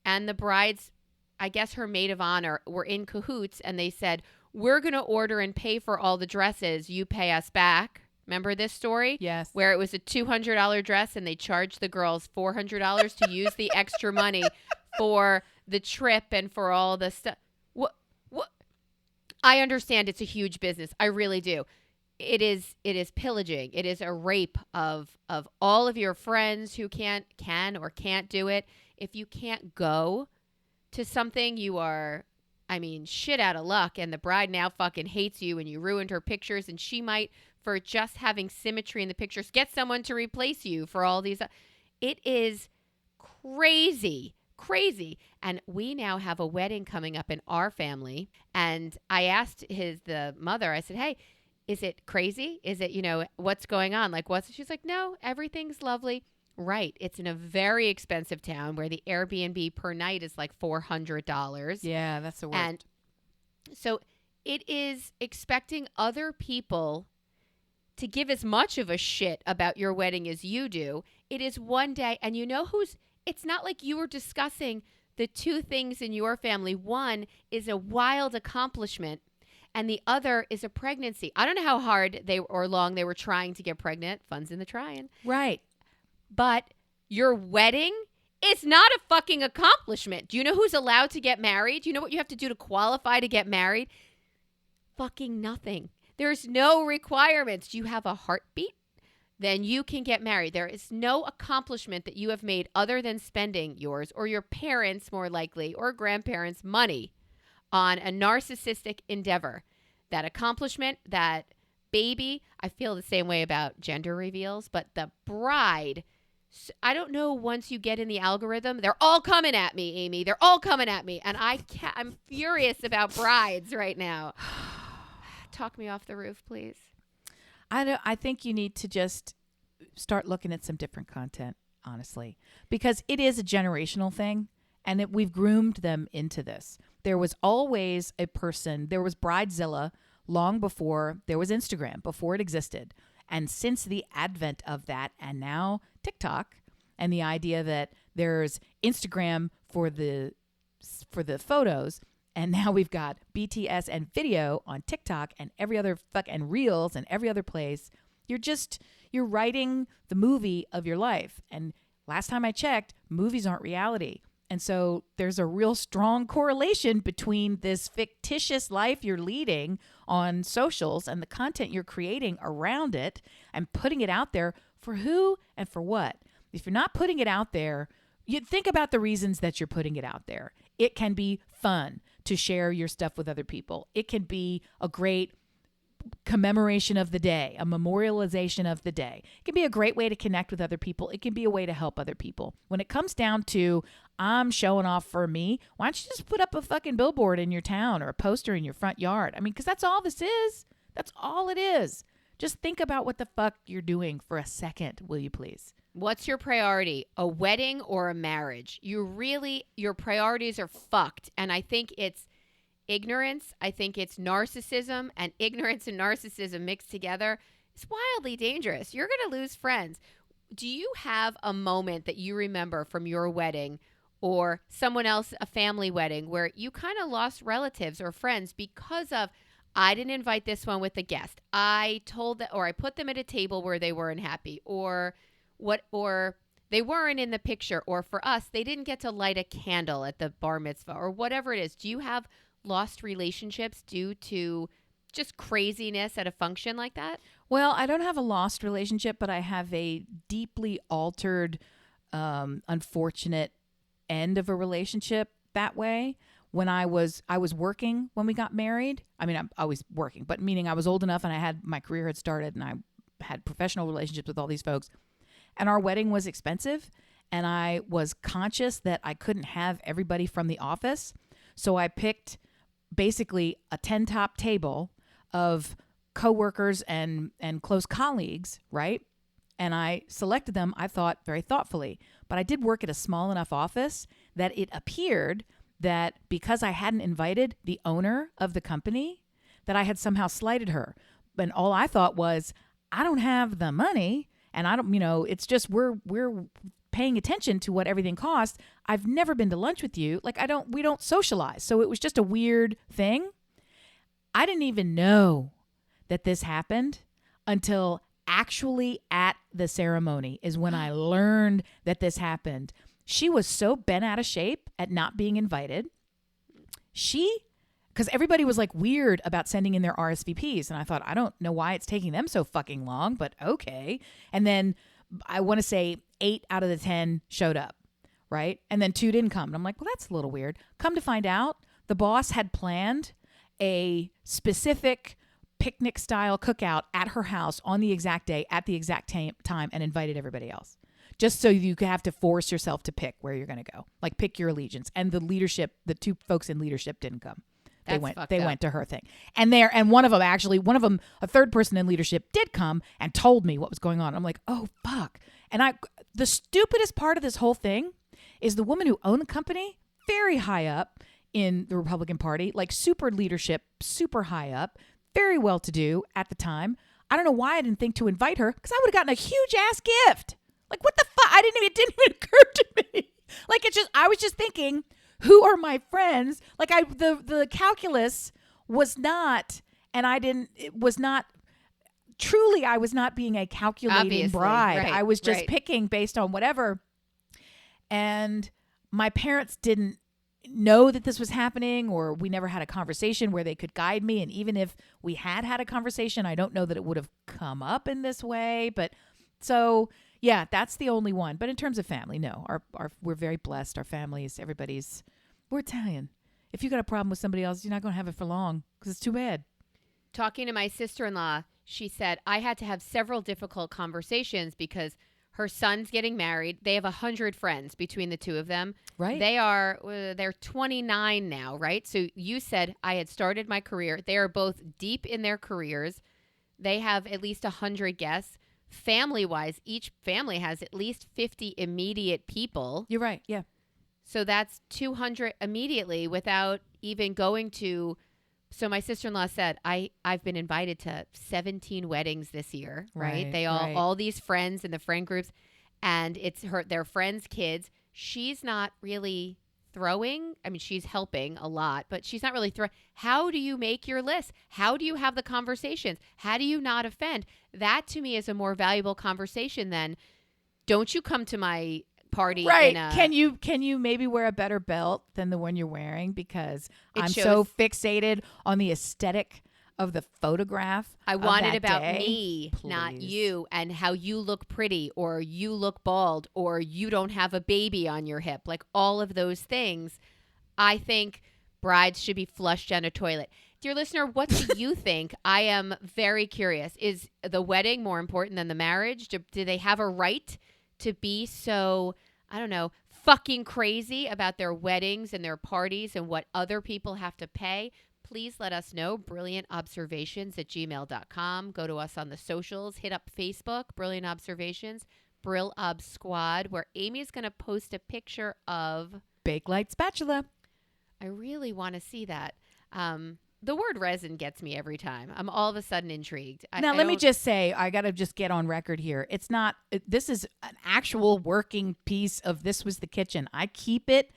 and the bride's, I guess her maid of honor were in cahoots, and they said, we're going to order and pay for all the dresses. You pay us back. Remember this story? Yes. Where it was a $200 dress and they charged the girls $400 to use the extra money for the trip and for all the stuff. What? I understand it's a huge business. I really do. It is pillaging. It is a rape of all of your friends who can or can't do it. If you can't go to something, you are, I mean, shit out of luck. And the bride now fucking hates you and you ruined her pictures, and she might, for just having symmetry in the pictures, get someone to replace you for all these. It is crazy. And we now have a wedding coming up in our family. And I asked the mother, I said, hey, is it crazy? Is it, what's going on? Like, she's like, no, everything's lovely. Right. It's in a very expensive town where the Airbnb per night is like $400. Yeah, that's the worst. And so it is expecting other people to give as much of a shit about your wedding as you do. It is one day, and it's not like you were discussing the two things in your family. One is a wild accomplishment, and the other is a pregnancy. I don't know how hard or long they were trying to get pregnant. Fun's in the trying. Right. But your wedding is not a fucking accomplishment. Do you know who's allowed to get married? Do you know what you have to do to qualify to get married? Fucking nothing. There's no requirements. Do you have a heartbeat? Then you can get married. There is no accomplishment that you have made other than spending yours or your parents, more likely, or grandparents' money on a narcissistic endeavor. That accomplishment, that baby, I feel the same way about gender reveals, but the bride, I don't know, once you get in the algorithm, they're all coming at me, Amy. They're all coming at me. And I'm furious about brides right now. Talk me off the roof, please. I think you need to just start looking at some different content, honestly, because it is a generational thing, and we've groomed them into this. There was always a person, there was Bridezilla long before there was Instagram, before it existed. And since the advent of that, and now TikTok, and the idea that there's Instagram for the photos, and now we've got BTS and video on TikTok and every other and Reels and every other place. You're writing the movie of your life. And last time I checked, movies aren't reality. And so there's a real strong correlation between this fictitious life you're leading on socials and the content you're creating around it and putting it out there for who and for what. If you're not putting it out there, you think about the reasons that you're putting it out there. It can be fun to share your stuff with other people. It can be a great commemoration of the day, a memorialization of the day. It can be a great way to connect with other people. It can be a way to help other people. When it comes down to, I'm showing off for me, why don't you just put up a fucking billboard in your town or a poster in your front yard? I mean, because that's all this is. That's all it is. Just think about what the fuck you're doing for a second, will you please? What's your priority? A wedding or a marriage? Your priorities are fucked. And I think it's ignorance. I think it's narcissism, and ignorance and narcissism mixed together is wildly dangerous. You're going to lose friends. Do you have a moment that you remember from your wedding or someone else, a family wedding, where you kind of lost relatives or friends because of, I didn't invite this one with a guest. I told that, or I put them at a table where they weren't happy, or they weren't in the picture, or for us, they didn't get to light a candle at the bar mitzvah, or whatever it is. Do you have lost relationships due to just craziness at a function like that? Well, I don't have a lost relationship, but I have a deeply altered, unfortunate end of a relationship that way. When I was working when we got married. I mean, I was working, but meaning I was old enough and my career had started and I had professional relationships with all these folks. And our wedding was expensive, and I was conscious that I couldn't have everybody from the office. So I picked basically a 10-top table of coworkers and close colleagues, right? And I selected them, I thought, very thoughtfully. But I did work at a small enough office that it appeared that because I hadn't invited the owner of the company, that I had somehow slighted her. And all I thought was, I don't have the money, and I don't, it's just we're paying attention to what everything costs. I've never been to lunch with you. Like we don't socialize. So it was just a weird thing. I didn't even know that this happened until actually at the ceremony is when I learned that this happened. She was so bent out of shape at not being invited. Because everybody was like weird about sending in their RSVPs. And I thought, I don't know why it's taking them so fucking long, but okay. And then I want to say 8 out of the 10 showed up, right? And then 2 didn't come. And I'm like, well, that's a little weird. Come to find out, the boss had planned a specific picnic style cookout at her house on the exact day at the exact time and invited everybody else. Just so you have to force yourself to pick where you're going to go. Like pick your allegiance. And the leadership, the 2 folks in leadership didn't come. They went to her thing. And one of them, a third person in leadership did come and told me what was going on. I'm like, oh, fuck. And the stupidest part of this whole thing is the woman who owned the company, very high up in the Republican Party, like super leadership, super high up, very well to do at the time. I don't know why I didn't think to invite her, because I would have gotten a huge ass gift. Like, what the fuck? It didn't even occur to me. Like, I was just thinking, who are my friends? Like the calculus was not, and it was not, truly I was not being a calculating Obviously, bride. right, I was just picking based on whatever. And my parents didn't know that this was happening, or we never had a conversation where they could guide me. And even if we had a conversation, I don't know that it would have come up in this way. But so, yeah, that's the only one. But in terms of family, no, we're very blessed. Our families, we're Italian. If you got a problem with somebody else, you're not going to have it for long because it's too bad. Talking to my sister-in-law, she said, I had to have several difficult conversations because her son's getting married. They have 100 friends between the 2 of them. Right. They're 29 now, right? So you said I had started my career. They are both deep in their careers. They have at least 100 guests. Family-wise, each family has at least 50 immediate people. You're right. Yeah. So that's 200 immediately without even going to. So my sister-in-law said, I've been invited to 17 weddings this year, right? They all these friends in the friend groups, and it's their friends' kids. She's not really throwing. I mean, she's helping a lot, but she's not really throwing. How do you make your list? How do you have the conversations? How do you not offend? That to me is a more valuable conversation than, don't you come to my party. Right. Can you maybe wear a better belt than the one you're wearing? Because I'm so fixated on the aesthetic of the photograph. I want it about day. me, Please. not you, and how you look pretty, or you look bald, or you don't have a baby on your hip. Like all of those things. I think brides should be flushed down a toilet. Dear listener, what do you think? I am very curious. Is the wedding more important than the marriage? Do they have a right to be so, I don't know, fucking crazy about their weddings and their parties and what other people have to pay? Please let us know. brilliantobservations@gmail.com. Go to us on the socials. Hit up Facebook, Brilliant Observations, Brill Ob Squad, where Amy's going to post a picture of Bakelite spatula. I really want to see that. The word resin gets me every time. I'm all of a sudden intrigued. Let me just say, I got to just get on record here. It's not, this is an actual working piece of This Was the Kitchen. I keep it,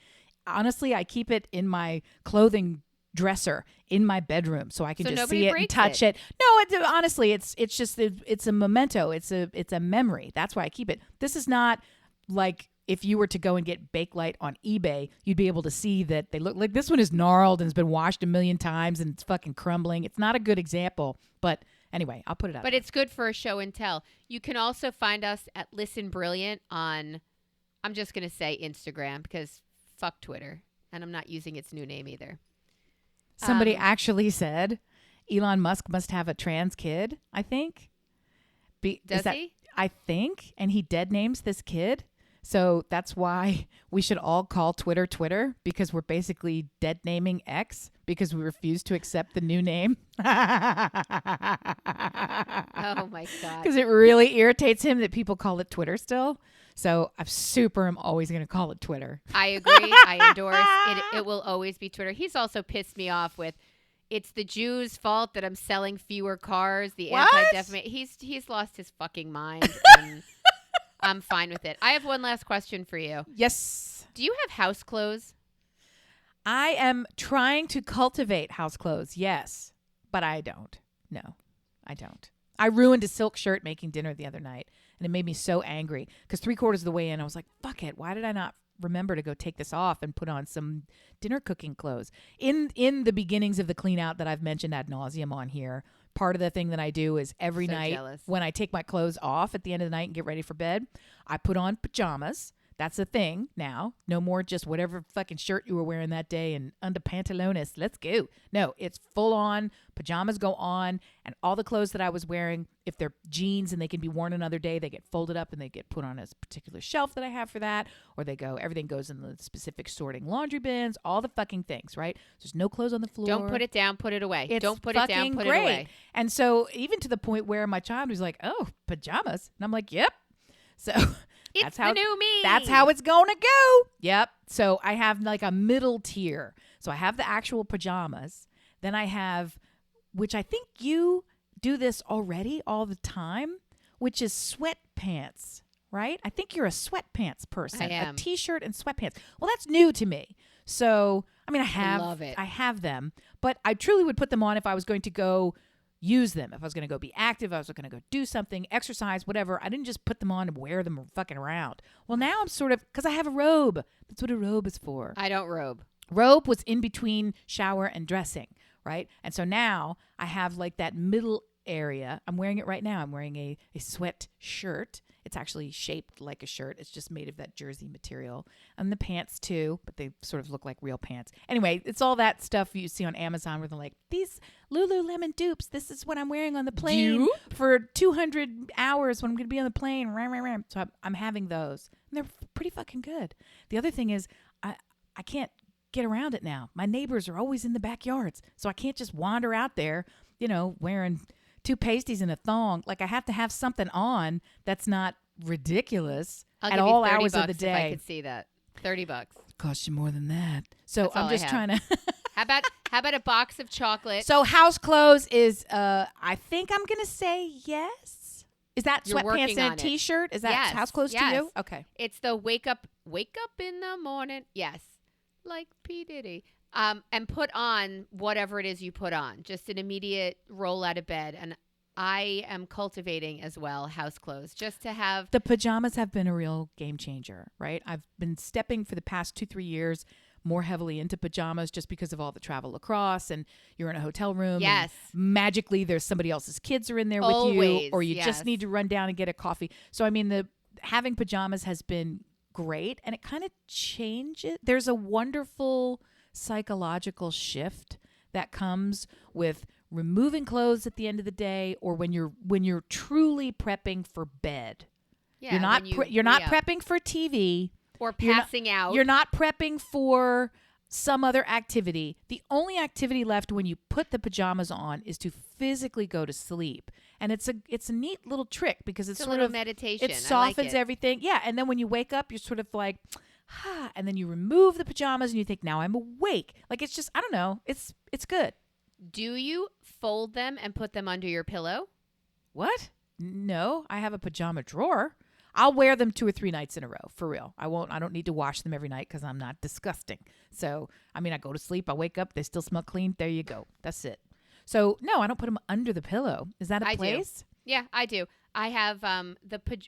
honestly, I keep it in my clothing dresser in my bedroom so I can just see it and touch it. No, honestly, it's just, it's a memento. It's a memory. That's why I keep it. This is not like, if you were to go and get Bakelite on eBay, you'd be able to see that they look like, this one is gnarled and has been washed a million times and it's fucking crumbling. It's not a good example, but anyway, I'll put it up. But it's good for a show and tell. You can also find us at Listen Brilliant on, I'm just going to say Instagram, because fuck Twitter. And I'm not using its new name either. Somebody actually said Elon Musk must have a trans kid, I think. Does he? I think. And he dead names this kid. So that's why we should all call Twitter, because we're basically dead naming X because we refuse to accept the new name. Oh my God. Because it really irritates him that people call it Twitter still. So I'm always going to call it Twitter. I agree. I endorse it. It will always be Twitter. He's also pissed me off with, it's the Jews' fault that I'm selling fewer cars. The anti-defamation. He's lost his fucking mind. And I'm fine with it. I have one last question for you. Yes. Do you have house clothes? I am trying to cultivate house clothes, yes. But I don't. No, I don't. I ruined a silk shirt making dinner the other night, and it made me so angry because 3/4 of the way in, I was like, fuck it. Why did I not remember to go take this off and put on some dinner cooking clothes? In the beginnings of the clean out that I've mentioned ad nauseum on here, part of the thing that I do is every night when I take my clothes off at the end of the night and get ready for bed, I put on pajamas. That's a thing now. No more just whatever fucking shirt you were wearing that day and under pantalones. Let's go. No, it's full on. Pajamas go on. And all the clothes that I was wearing, if they're jeans and they can be worn another day, they get folded up and they get put on a particular shelf that I have for that. Or everything goes in the specific sorting laundry bins, all the fucking things, right? There's no clothes on the floor. Don't put it down, put it away. Don't put it down, put great. it away. And so even to the point where my child was like, oh, pajamas. And I'm like, yep. So... It's the new me. That's how it's going to go. Yep. So I have like a middle tier. So I have the actual pajamas. Then I have, which I think you do this already all the time, which is sweatpants, right? I think you're a sweatpants person. I am. A t-shirt and sweatpants. Well, that's new to me. So, I mean, I love it. I have them, but I truly would put them on if I was going to go use them. If I was going to go be active, I was going to go do something, exercise, whatever. I didn't just put them on and wear them fucking around. Well, now I'm sort of, because I have a robe. That's what a robe is for. I don't robe. Robe was in between shower and dressing, right? And so now I have like that middle area. I'm wearing it right now. I'm wearing a sweat shirt. It's actually shaped like a shirt. It's just made of that jersey material. And the pants too, but they sort of look like real pants. Anyway, it's all that stuff you see on Amazon where they're like, these Lululemon dupes, this is what I'm wearing on the plane for 200 hours when I'm going to be on the plane. So I'm having those. And they're pretty fucking good. The other thing is I can't get around it now. My neighbors are always in the backyards. So I can't just wander out there, wearing 2 pasties and a thong. Like I have to have something on that's not ridiculous at all hours of the day. If I could see that. $30. Costs you more than that. So I'm just trying to. How about a box of chocolate? So house clothes is, I think I'm going to say yes. Is that sweatpants and a t-shirt? Is that house clothes to you? Okay. It's the wake up in the morning. Yes. Like P. Diddy. And put on whatever it is you put on. Just an immediate roll out of bed. And I am cultivating as well house clothes just to have. The pajamas have been a real game changer, right? I've been stepping for the past 2-3 years more heavily into pajamas just because of all the travel across and you're in a hotel room. Yes. Magically, there's somebody else's kids are in there with you, or you just need to run down and get a coffee. So, I mean, having pajamas has been great, and it kind of changes. There's a wonderful psychological shift that comes with removing clothes at the end of the day, or when you're truly prepping for bed. Yeah, you're not prepping for TV or passing out. You're not prepping for some other activity. The only activity left when you put the pajamas on is to physically go to sleep. And it's a neat little trick because it's sort of meditation. It softens everything. Yeah, and then when you wake up, you're sort of like, and then you remove the pajamas and you think, now I'm awake. Like it's just, I don't know. It's good. Do you fold them and put them under your pillow? What? No, I have a pajama drawer. I'll wear them 2 or 3 nights in a row, for real. I don't need to wash them every night because I'm not disgusting. So, I mean, I go to sleep, I wake up, they still smell clean. There you go. That's it. So, no, I don't put them under the pillow. Is that a place? Do. Yeah, I do. I have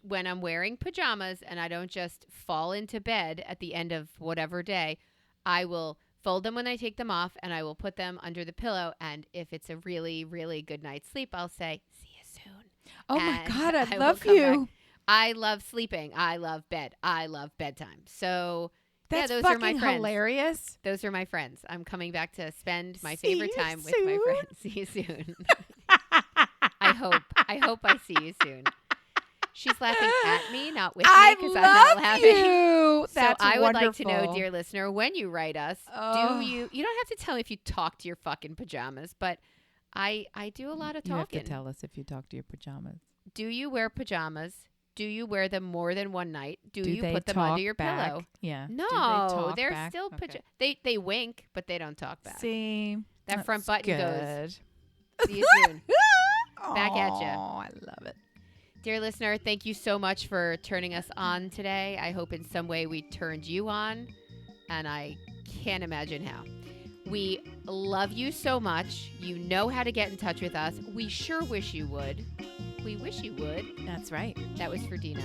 when I'm wearing pajamas and I don't just fall into bed at the end of whatever day, I will fold them when I take them off and I will put them under the pillow. And if it's a really, really good night's sleep, I'll say, see you soon. Oh, my God, I love you. Back. I love sleeping. I love bed. I love bedtime. So that's those fucking are my friends. Hilarious. Those are my friends. I'm coming back to spend my favorite time with my friends. See you soon. I hope I see you soon. She's laughing at me, not with I me, because I'm not love laughing. you. So That's I would like to know, wonderful. dear listener, when you write us, Oh. do you don't have to tell me if you talk to your fucking pajamas, but I do a lot of You have talking. to tell us if you talk to your pajamas. Do you wear pajamas? Do you wear them more than one night? Do you they put them talk under your back? pillow? Yeah. Do they No, talk they're back? still Okay. they wink, but they don't talk back. See, That front that's button good. goes. See you soon. Back at ya. Oh, I love it. Dear listener, thank you so much for turning us on today. I hope in some way we turned you on, and I can't imagine how. We love you so much. You know how to get in touch with us. We sure wish you would. We wish you would. That's right. That was for Dina.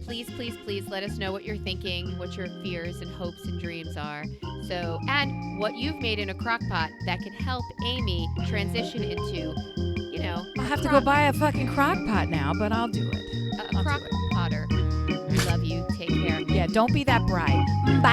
Please, please, please let us know what you're thinking, what your fears and hopes and dreams are. So, and what you've made in a crock pot that can help Amy transition into, you know, I'll have to go buy a fucking crock pot now, but I'll do it. a crock potter. We love you. Take care. Yeah, don't be that bride. Bye.